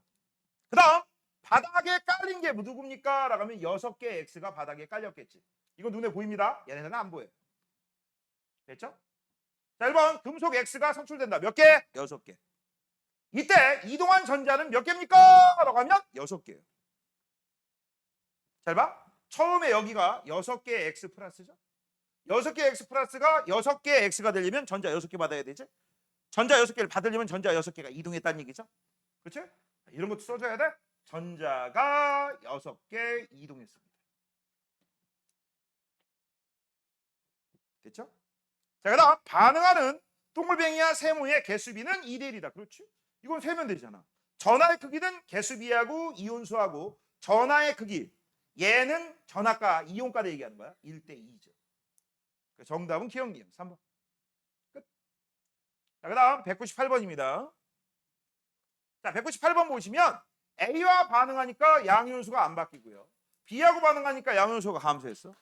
그 다음 바닥에 깔린 게 누굽니까? 라고 하면 6개 x가 바닥에 깔렸겠지. 이거 눈에 보입니다. 얘네는 안 보여요. 됐죠? 자, 1번 금속 x가 선출된다. 몇 개? 6개. 이때 이동한 전자는 몇 개입니까? 라고 하면 6개예요. 잘 봐. 처음에 여기가 6개 x 플러스죠. 6개 x 플러스가 6개 x가 되려면 전자 6개 받아야 되지. 전자 6개를 받으려면 전자 6개가 이동했다는 얘기죠. 그렇지? 이런 것도 써줘야 돼. 전자가 6개 이동했습니다. 됐죠? 자, 그다음 반응하는 동글뱅이와 세모의 개수비는 2대 1이다. 그렇지? 이건 세면 되잖아. 전하의 크기는 개수비하고 이온수하고 전하의 크기. 얘는 전하가 이온가를 얘기하는 거야. 1대 2죠. 정답은 기억님 3번. 끝. 자, 그다음 198번입니다. 자, 198번 보시면 A와 반응하니까 양이온수가 안 바뀌고요. B하고 반응하니까 양이온수가 감소했어.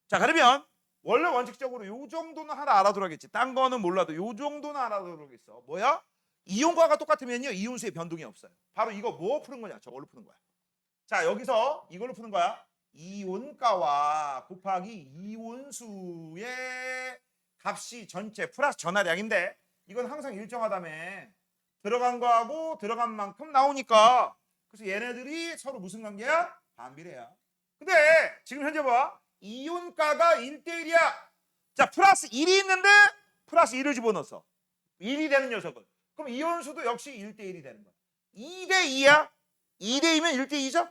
자, 그러면 원래 원칙적으로 요 정도는 하나 알아두라겠지. 딴 거는 몰라도 요 정도는 알아두라겠어. 뭐야? 이온과가 똑같으면요 이온수의 변동이 없어요. 바로 이거 뭐 푸는 거냐? 저걸로 푸는 거야. 자, 여기서 이걸로 푸는 거야. 이온가와 곱하기 이온수의 값이 전체 플러스 전하량인데 이건 항상 일정하다며. 들어간 거하고 들어간 만큼 나오니까. 그래서 얘네들이 서로 무슨 관계야? 반비례야. 근데 지금 현재 봐. 이온가가 1대 1이야. 자, 플러스 1이 있는데 플러스 1을 집어넣었어. 1이 되는 녀석을. 그럼 이온수도 역시 1대 1이 되는 거야. 2대 2야. 2대 2면 1대 2죠?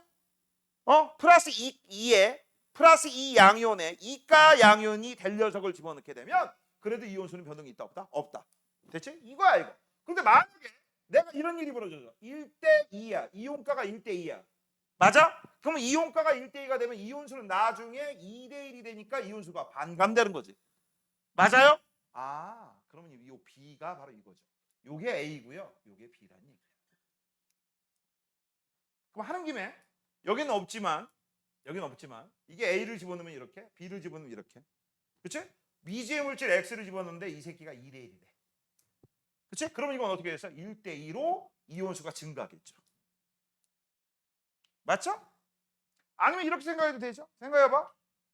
플러스 2에 플러스 2 양이온에 2가 양이온이 될 녀석을 집어넣게 되면 그래도 이온수는 변동이 있다 없다? 없다. 됐지? 이거야 이거. 근데 만약에 내가 이런 일이 벌어져서 1대 2야. 이온가가 1대 2야. 맞아? 그러면 이온가가 1대 2가 되면 이온수는 나중에 2대 1이 되니까 이온수가 반감되는 거지. 맞아요? 아, 그러면 이 B가 바로 이거죠. 요게 A고요. 요게 B라는 얘기야. 그럼 하는 김에 여기는 없지만 이게 A를 집어넣으면 이렇게, B를 집어넣으면 이렇게. 그치? 미지의 물질 X를 집어넣는데 이 새끼가 2대 1이래. 그치? 그러면 이건 어떻게 돼서 1대 2로 이온수가 증가하겠죠. 맞죠? 아니면 이렇게 생각해도 되죠? 생각해봐.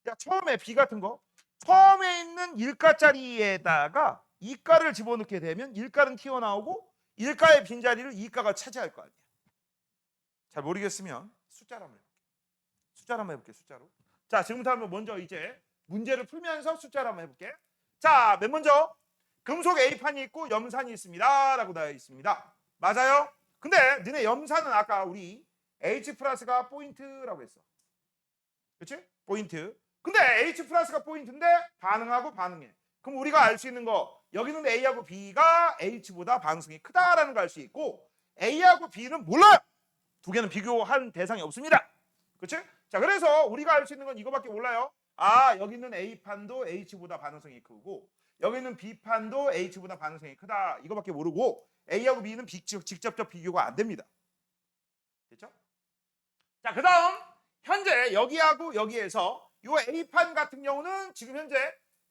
야, 처음에 B 같은 거 처음에 있는 1가짜리에다가 2가를 집어넣게 되면 1가는 튀어나오고 1가의 빈자리를 2가가 차지할 거 아니야. 잘 모르겠으면 숫자로 한번 해볼게요. 숫자로 한번 해볼게요. 숫자로. 자, 지금부터 한번 먼저 이제 문제를 풀면서 숫자로 한번 해볼게. 자, 맨 먼저 금속 A판이 있고 염산이 있습니다 라고 나와 있습니다. 맞아요? 근데 너네 염산은 아까 우리 H 플러스가 포인트라고 했어. 그치? 포인트. 근데 H 플러스가 포인트인데 반응하고 반응해. 그럼 우리가 알 수 있는 거 여기는 A하고 B가 H보다 반응성이 크다라는 걸 알 수 있고 A하고 B는 몰라요. 두 개는 비교할 대상이 없습니다. 그치? 자, 그래서 우리가 알 수 있는 건 이거밖에 몰라요. 아, 여기 있는 A판도 H보다 반응성이 크고 여기 있는 B판도 H보다 반응성이 크다. 이거밖에 모르고 A하고 B는 직접적 비교가 안 됩니다. 됐죠? 자, 그 다음 현재 여기하고 여기에서 이 A판 같은 경우는 지금 현재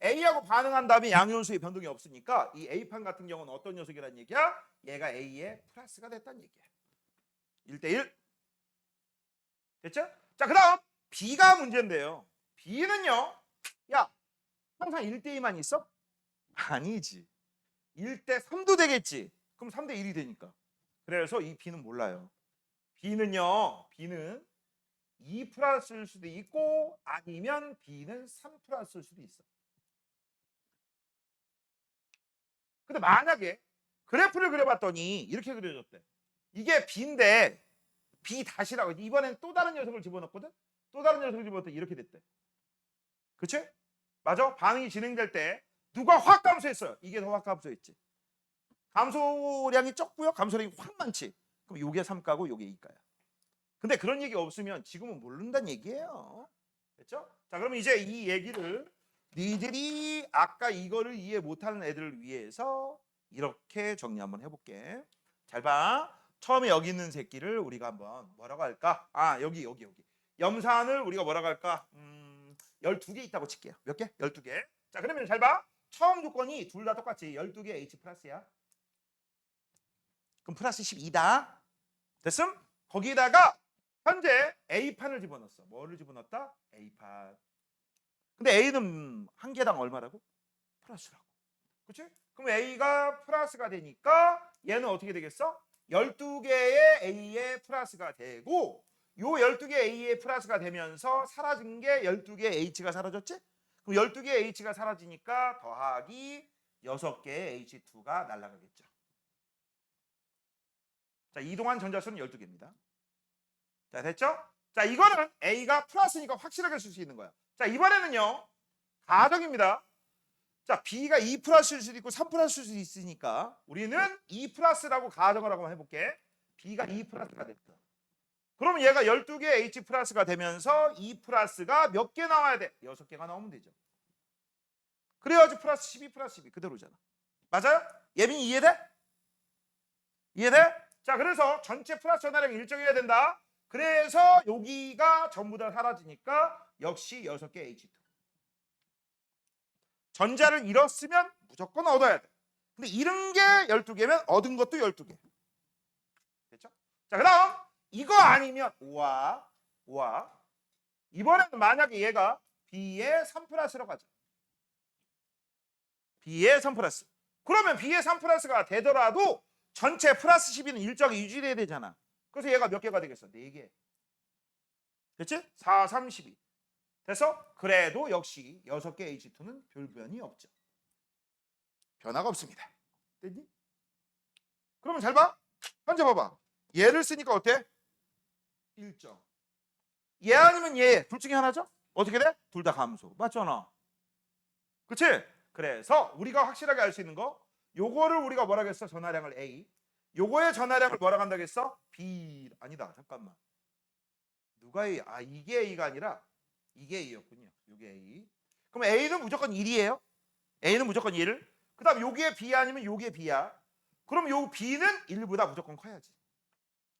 A하고 반응한 다음에 양이온수의 변동이 없으니까 이 A판 같은 경우는 어떤 녀석이라는 얘기야? 얘가 A의 플러스가 됐다는 얘기야. 1대1. 됐죠? 자, 그 다음 B가 문제인데요. B는요. 야, 항상 1대2만 있어? 아니지. 1대3도 되겠지. 그럼 3대1이 되니까. 그래서 이 B는 몰라요. B는요. B는 2 플러스일 수도 있고 아니면 B는 3 플러스일 수도 있어. 근데 만약에 그래프를 그려봤더니 이렇게 그려졌대. 이게 B인데 B 다시라고 이번엔 또 다른 녀석을 집어넣거든. 또 다른 녀석을 집어넣더니 이렇게 됐대. 그치? 맞아? 반응이 진행될 때 누가 확 감소했어요. 이게 더 확 감소했지. 감소량이 적고요. 감소량이 확 많지. 그럼 요게 3가고 요게 2가야. 근데 그런 얘기 없으면 지금은 모른다는 얘기예요. 됐죠? 자, 그러면 이제 이 얘기를 니들이 아까 이거를 이해 못하는 애들을 위해서 이렇게 정리 한번 해볼게. 잘 봐. 처음에 여기 있는 새끼를 우리가 한번 뭐라고 할까? 아, 여기. 염산을 우리가 뭐라고 할까? 12개 있다고 칠게요. 몇 개? 12개. 자, 그러면 잘 봐. 처음 조건이 둘 다 똑같지. 12개 H 플러스야. 그럼 플러스 12다. 됐음? 거기다가 현재 A판을 집어넣었어. 뭐를 집어넣었다? A판. 근데 A는 한 개당 얼마라고? 플러스라고. 그치? 그럼 A가 플러스가 되니까 얘는 어떻게 되겠어? 12개의 A의 플러스가 되고 요 12개 A의 플러스가 되면서 사라진 게 12개 H가 사라졌지? 그럼 12개 H가 사라지니까 더하기 6개의 H2가 날아가겠죠. 자, 이동한 전자수는 12개입니다. 자, 됐죠? 자, 이거는 A가 플러스니까 확실하게 쓸 수 있는 거야. 자, 이번에는요. 가정입니다. 자, B가 2 플러스일 수도 있고 3 플러스일 수도 있으니까 우리는 2 플러스라고 가정을 하고 해볼게. B가 2 플러스가 됐다. 그러면 얘가 12개 H 플러스가 되면서 2 플러스가 몇 개 나와야 돼? 6개가 나오면 되죠. 그래야지 플러스 12 플러스 12 그대로잖아. 맞아요? 예빈이 이해돼? 이해돼? 자, 그래서 전체 플러스 전화량이 일정해야 된다. 그래서 여기가 전부 다 사라지니까 역시 6개 H2. 전자를 잃었으면 무조건 얻어야 돼. 근데 잃은 게 12개면 얻은 것도 12개. 됐죠? 자, 그 다음 이거 아니면 우와 이번에는 만약에 얘가 B의 3 플러스라고 하자. B의 3 플러스. 그러면 B의 3 플러스가 되더라도 전체 플러스 12는 일정이 유지돼야 되잖아. 그래서 얘가 몇 개가 되겠어? 4개. 됐지? 4, 3, 12. 됐어? 그래도 역시 6개 H2는 별 변이 없죠. 변화가 없습니다. 됐니? 그러면 잘 봐. 현재 봐봐. 얘를 쓰니까 어때? 일정. 얘 아니면 얘. 둘 중에 하나죠? 어떻게 돼? 둘 다 감소. 맞잖아. 그치? 그래서 우리가 확실하게 알 수 있는 거 요거를 우리가 뭐라고 했어? 전하량을 A. 요거의 전하량을 뭐라고 한다고 했어? B. 아니다. 잠깐만. 누가 A? 아, 이게 A가 아니라 이게 A였군요. 이게 A. 그럼 A는 무조건 1이에요. A는 무조건 1. 그 다음 요게 B 아니면 요게 B야. 그럼 요 B는 1보다 무조건 커야지.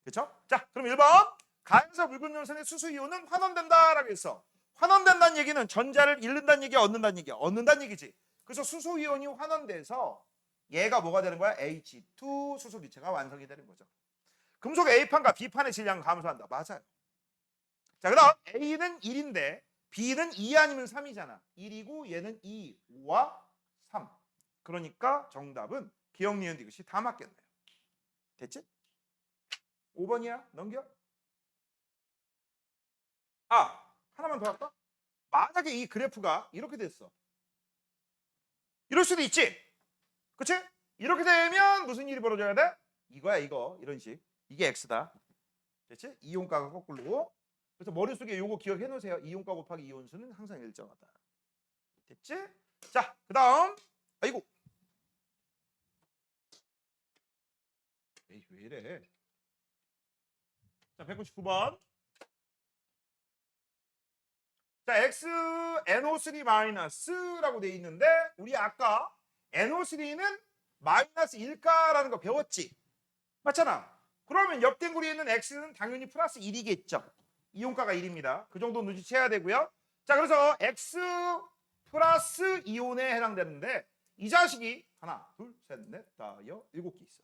그렇죠? 자, 그럼 1번. 가연서 묽은 연산의 수소이온은 환원된다라고 했어. 환원된다는 얘기는 전자를 잃는다는 얘기야, 얻는다는 얘기야? 얻는다는 얘기지. 그래서 수소이온이 환원돼서 얘가 뭐가 되는 거야? H2 수소기체가 완성이 되는 거죠. 금속 A판과 B판의 질량은 감소한다. 맞아요. 자, 그 다음 A는 1인데 B는 2 아니면 3이잖아. 1이고 얘는 2, 5와 3. 그러니까 정답은 기억, 니은, 디귿이 다 맞겠네요. 됐지? 5번이야. 넘겨. 아, 하나만 더 할까? 만약에 이 그래프가 이렇게 됐어. 이럴 수도 있지. 그치? 이렇게 되면 무슨 일이 벌어져야 돼? 이거야, 이거. 이런 식. 이게 X다. 됐지? 이온가가 거꾸로. 그래서 머릿속에 요거 기억해 놓으세요. 이온가 곱하기 이온수는 항상 일정하다. 됐지? 자, 그 다음. 아이고. 에이, 왜 이래. 자, 199번. 자, X NO3 마이너스라고 돼 있는데 우리 아까 NO3는 마이너스 1가라는 거 배웠지? 맞잖아. 그러면 옆댕구리에 있는 X는 당연히 플러스 1이겠죠. 이온가가 1입니다. 그 정도 눈치채야 되고요. 자, 그래서 X 플러스 이온에 해당되는데 이 자식이 하나, 둘, 셋, 넷, 다, 여, 7개 있어.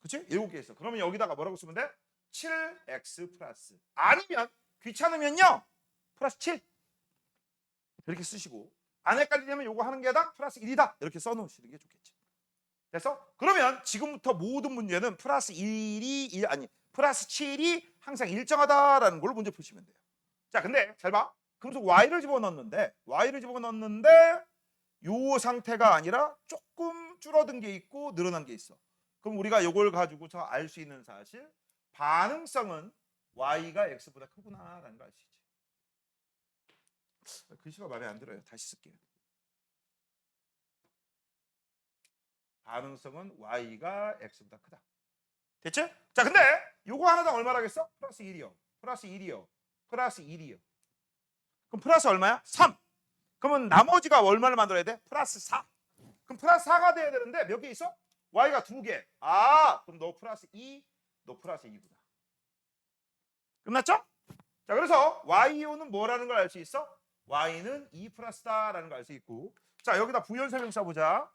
그치? 7개 있어. 그러면 여기다가 뭐라고 쓰면 돼? 7X 플러스. 아니면 귀찮으면요. 플러스 7. 이렇게 쓰시고 안 헷갈리려면 요거 하는 게다 플러스 1이다. 이렇게 써놓으시는 게 좋겠지. 됐어? 그러면 지금부터 모든 문제는 플러스 1이 아니 플러스 7이 항상 일정하다라는 걸 먼저 보시면 돼요. 자, 근데 잘 봐. 금속 Y를 집어넣었는데 요 상태가 아니라 조금 줄어든 게 있고 늘어난 게 있어. 그럼 우리가 요걸 가지고서 알 수 있는 사실 반응성은 Y가 X보다 크구나라는 걸 알 수 있지. 글씨가 마음에 안 들어요. 다시 쓸게요. 반응성은 Y가 X보다 크다. 됐죠? 자, 근데 요거 하나당 얼마라겠어? 플러스 1이요. 플러스 1이요. 플러스 1이요. 그럼 플러스 얼마야? 3. 그러면 나머지가 얼마를 만들어야 돼? 플러스 4. 그럼 플러스 4가 돼야 되는데 몇 개 있어? Y가 2개. 아, 그럼 너 플러스 2, 너 플러스 2구나. 끝났죠? 자, 그래서 y이온은 뭐라는 걸 알 수 있어? y는 2 플러스다라는 걸 알 수 있고. 자, 여기다 부연 설명 써보자.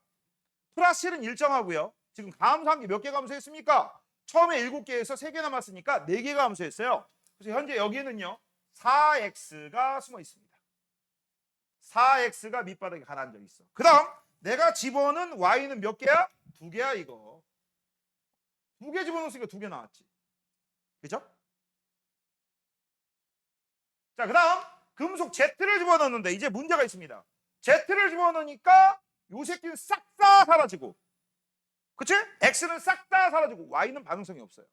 플러스 1은 일정하고요. 지금 감소한 게 몇 개 감소했습니까? 처음에 7개에서 3개 남았으니까 4개 감소했어요. 그래서 현재 여기에는요 4x가 숨어 있습니다. 4x가 밑바닥에 가라앉아 있어. 그 다음 내가 집어넣은 y는 몇 개야? 2개야 이거. 2개 집어넣었으니까 2개 나왔지. 그죠? 자, 그 다음 금속 Z를 집어넣는데 이제 문제가 있습니다. Z를 집어넣으니까 요 새끼는 싹 다 사라지고, 그치? X는 싹 다 사라지고 Y는 반응성이 없어요.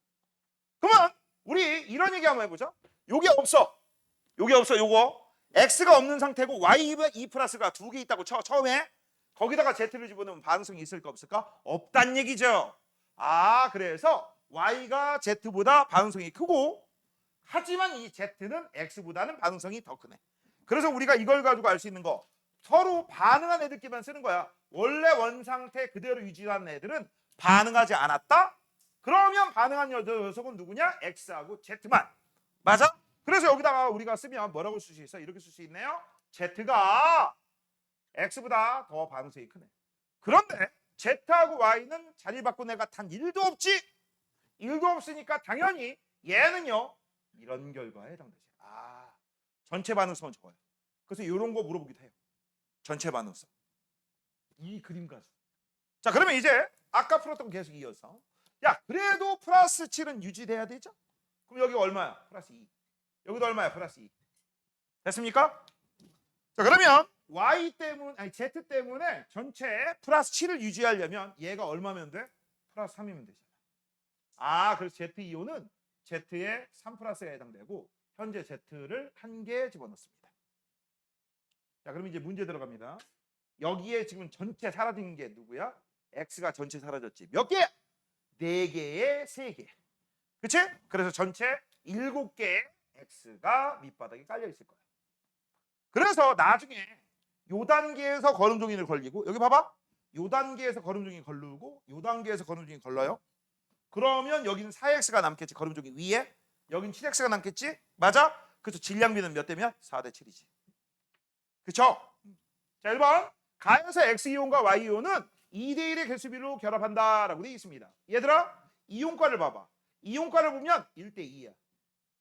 그러면 우리 이런 얘기 한번 해보죠. 요게 없어. 요게 없어. 요거 X가 없는 상태고 Y가 2 플러스가 2개 있다고 쳐. 처음에 거기다가 Z를 집어넣으면 반응성이 있을까 없을까? 없단 얘기죠. 아, 그래서 Y가 Z보다 반응성이 크고, 하지만 이 Z는 X보다는 반응성이 더 크네. 그래서 우리가 이걸 가지고 알 수 있는 거, 서로 반응한 애들끼리만 쓰는 거야. 원래 원상태 그대로 유지한 애들은 반응하지 않았다? 그러면 반응한 녀석은 누구냐? X하고 Z만. 맞아? 그래서 여기다가 우리가 쓰면 뭐라고 쓸 수 있어? 이렇게 쓸 수 있네요. Z가 X보다 더 반응성이 크네. 그런데 Z하고 Y는 자리 바꾼 애가 단 1도 없지? 1도 없으니까 당연히 얘는요 이런 결과에 해당되지. 아, 전체 반응성은 적어요. 그래서 이런 거 물어보기도 해요. 전체 반응성. 이 그림 가수. 자, 그러면 이제 아까 풀었던 거 계속 이어서, 야, 그래도 플러스 7은 유지돼야 되죠? 그럼 여기 얼마야? 플러스 2. 여기도 얼마야? 플러스 2. 됐습니까? 자, 그러면 Y 때문에, 아니 Z 때문에 전체 플러스 7을 유지하려면 얘가 얼마면 돼? 플러스 3이면 되잖아. 아, 그래서 Z2호는 Z의 3 플러스에 해당되고 현재 Z를 1개 집어넣습니다. 자, 그럼 이제 문제 들어갑니다. 여기에 지금 전체 사라진 게 누구야? X가 전체 사라졌지. 몇 개? 4개에 3개. 그치? 그래서 전체 7개의 X가 밑바닥에 깔려 있을 거야. 그래서 나중에 요 단계에서 걸음종이를 걸리고, 여기 봐봐. 요 단계에서 걸음종이 걸르고 요 단계에서 걸음종이 걸러요. 그러면 여기는 4x가 남겠지. 걸음종이 위에. 여긴 7x가 남겠지. 맞아? 그래서 질량비는 몇 대면? 4대 7이지. 그쵸? 자, 1번. 가에서 X이온과 Y이온은 2대1의 개수비로 결합한다라고 되어 있습니다. 얘들아, 이온가를 봐봐. 이온가를 보면 1대2야.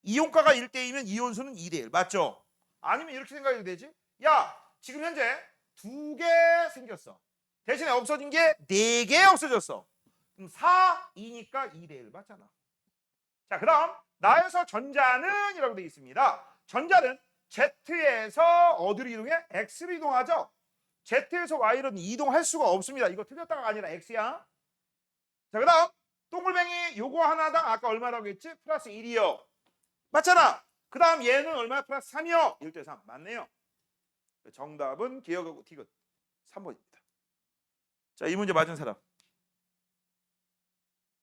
이온가가 1대2면 이온수는 2대1. 맞죠? 아니면 이렇게 생각해도 되지. 야, 지금 현재 2개 생겼어. 대신에 없어진 게 4개 없어졌어. 그럼 4, 2니까 2대1 맞잖아. 자, 그럼 나에서 전자는 이라고 되어 있습니다. 전자는 Z에서 어디로 이동해? X로 이동하죠. Z에서 Y로 이동할 수가 없습니다. 이거 틀렸다가 아니라 X야. 자, 그 다음 동글뱅이 요거 하나당 아까 얼마라고 했지? 플러스 1이요. 맞잖아. 그 다음 얘는 얼마야? 플러스 3이요. 1대3 맞네요. 정답은 기억하고 디귿 3번입니다. 자, 이 문제 맞은 사람.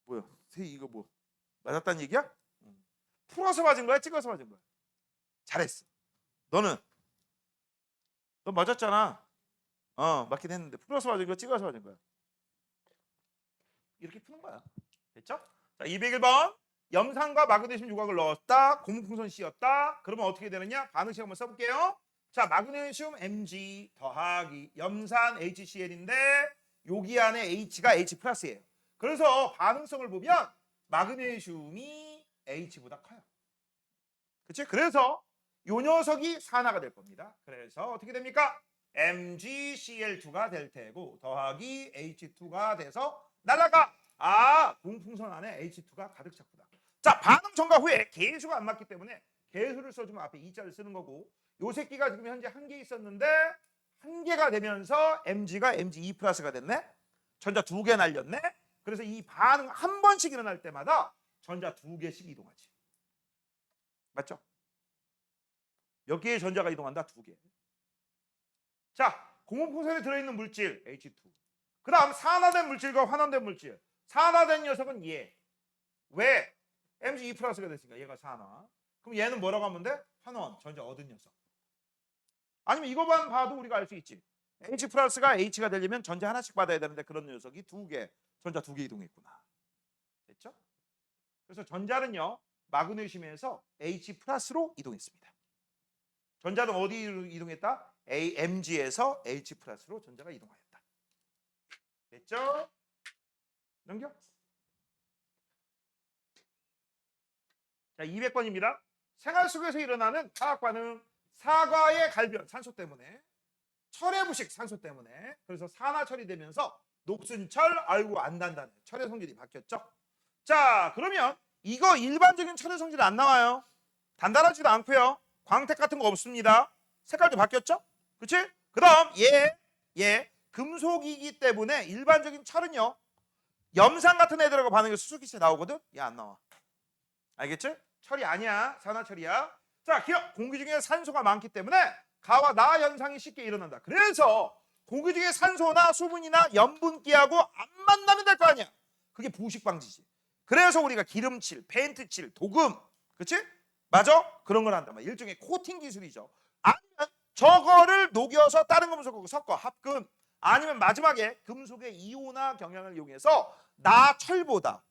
뭐야? 이거 뭐 맞았다는 얘기야? 풀어서 맞은 거야? 찍어서 맞은 거야? 잘했어. 너는? 너 맞았잖아. 맞긴 했는데 풀어서 맞은 거야? 찍어서 맞은 거야? 이렇게 푸는 거야. 됐죠? 자, 201번. 염산과 마그네슘 유곽을 넣었다. 고무풍선 씌었다. 그러면 어떻게 되느냐? 반응식 한번 써볼게요. 자, 마그네슘 Mg 더하기 염산 HCl인데 여기 안에 H가 H 플러스예요. 그래서 반응성을 보면 마그네슘이 H보다 커요. 그치? 그래서 요 녀석이 산화가 될 겁니다. 그래서 어떻게 됩니까? MgCl2가 될 테고 더하기 H2가 돼서 날아가. 아, 고무풍선 안에 H2가 가득 찼구나. 자, 반응 전과 후에 개수가 안 맞기 때문에 개수를 써주면 앞에 2자를 쓰는 거고, 요 새끼가 지금 현재 1개 있었는데 1개가 되면서 Mg가 Mg2 플러스가 됐네. 전자 2개 날렸네. 그래서 이 반응 한 번씩 일어날 때마다 전자 2개씩 이동하지. 맞죠? 몇 개의 전자가 이동한다? 2개. 자, 고무풍선에 들어있는 물질 H2. 그 다음 산화된 물질과 환원된 물질. 산화된 녀석은 얘. 왜? Mg2 플러스가 됐으니까 얘가 산화. 그럼 얘는 뭐라고 하면 돼? 환원, 전자 얻은 녀석. 아니면 이거만 봐도 우리가 알 수 있지. H 플러스가 H가 되려면 전자 하나씩 받아야 되는데 그런 녀석이 2개, 전자 2개 이동했구나. 됐죠? 그래서 전자는요 마그네슘에서 H 플러스로 이동했습니다. 전자는 어디로 이동했다? AMG에서 H 플러스로 전자가 이동하였다. 됐죠? 넘겨. 자, 200번입니다. 생활 속에서 일어나는 화학 반응. 사과의 갈변, 산소 때문에. 철의 부식, 산소 때문에. 그래서 산화 처리되면서 녹슨 철, 아이고 안 단단해. 철의 성질이 바뀌었죠. 자, 그러면 이거 일반적인 철의 성질 안 나와요. 단단하지도 않고요. 광택 같은 거 없습니다. 색깔도 바뀌었죠? 그치? 그 다음 얘 금속이기 때문에 일반적인 철은요 염산 같은 애들하고 반응해서 수소기체 나오거든? 얘 안 나와. 알겠지? 철이 아니야. 산화철이야. 자, 기억. 공기 중에 산소가 많기 때문에 가와 나 현상이 쉽게 일어난다. 그래서 공기 중에 산소나 수분이나 염분기하고 안 만나면 될 거 아니야. 그게 부식 방지지. 그래서 우리가 기름칠, 페인트칠, 도금, 그치? 맞아? 그런 걸 한다. 일종의 코팅 기술이죠. 아니면 저거를 녹여서 다른 금속하고 섞어 합금. 아니면 마지막에 금속의 이온화 경향을 이용해서 나 철보다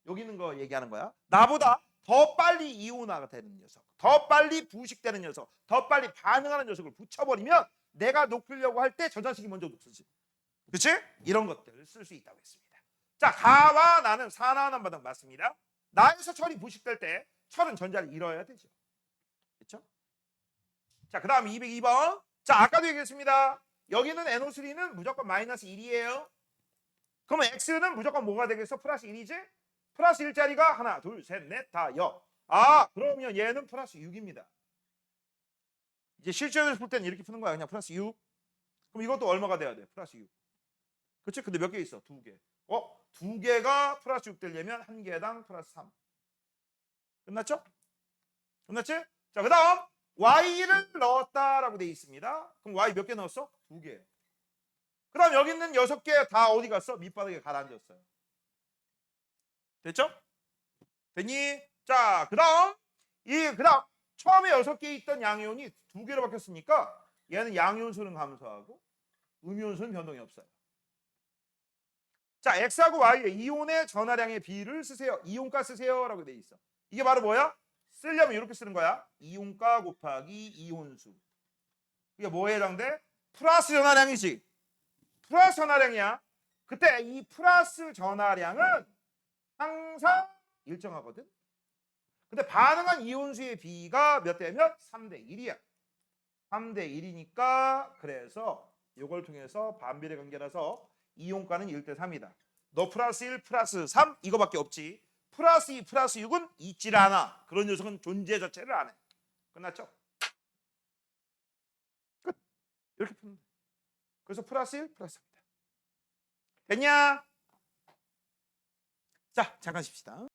여기 있는 거 얘기하는 거야. 나보다 더 빨리 이온화가 되는 녀석, 더 빨리 부식되는 녀석, 더 빨리 반응하는 녀석을 붙여버리면 내가 녹이려고 할 때 저 자식이 먼저 녹슬지. 그렇지? 이런 것들을 쓸 수 있다고 했습니다. 자, 가와 나는 산화하는 반응 맞습니다. 나에서 철이 부식될 때 철은 전자를 잃어야 되죠. 그렇죠? 자, 그 다음 202번. 자, 아까도 얘기했습니다. 여기는 NO3는 무조건 마이너스 1이에요. 그러면 X는 무조건 뭐가 되겠어? 플러스 1이지? 플러스 1짜리가 하나, 둘, 셋, 넷, 다, 여. 아, 그러면 얘는 플러스 6입니다. 이제 실제로 풀 때는 이렇게 푸는 거야. 그냥 플러스 6. 그럼 이것도 얼마가 돼야 돼? 플러스 6. 그치? 근데 몇 개 있어? 2개. 두 개가 플러스 6 되려면 한 개당 플러스 3. 끝났죠? 끝났지? 자, 그 다음 Y를 넣었다라고 돼 있습니다. 그럼 Y 몇 개 넣었어? 2개. 그 다음 여기 있는 6개 다 어디 갔어? 밑바닥에 가라앉았어요. 됐죠? 됐니? 자, 그 다음 처음에 6개 있던 양이온이 2개로 바뀌었으니까 얘는 양이온수는 감소하고 음이온수는 변동이 없어요. 자, X하고 Y의 이온의 전하량의 비를 쓰세요. 이온가 쓰세요 라고 돼 있어. 이게 바로 뭐야? 쓰려면 이렇게 쓰는 거야. 이온가 곱하기 이온수. 이게 뭐에 해당돼? 플러스 전하량이지. 플러스 전하량이야. 그때 이 플러스 전하량은 항상 일정하거든. 근데 반응한 이온수의 비가 몇 대면 3대 1이야. 3대 1이니까 그래서 이걸 통해서 반비례 관계라서 이온가는 1대 3이다. 너 플러스 1 플러스 3 이거밖에 없지. 플러스 2 플러스 6은 있질 않아. 그런 녀석은 존재 자체를 안 해. 끝났죠? 끝. 이렇게 푸는 돼. 그래서 플러스 1 플러스 3이다. 됐냐? 자, 잠깐 쉽시다.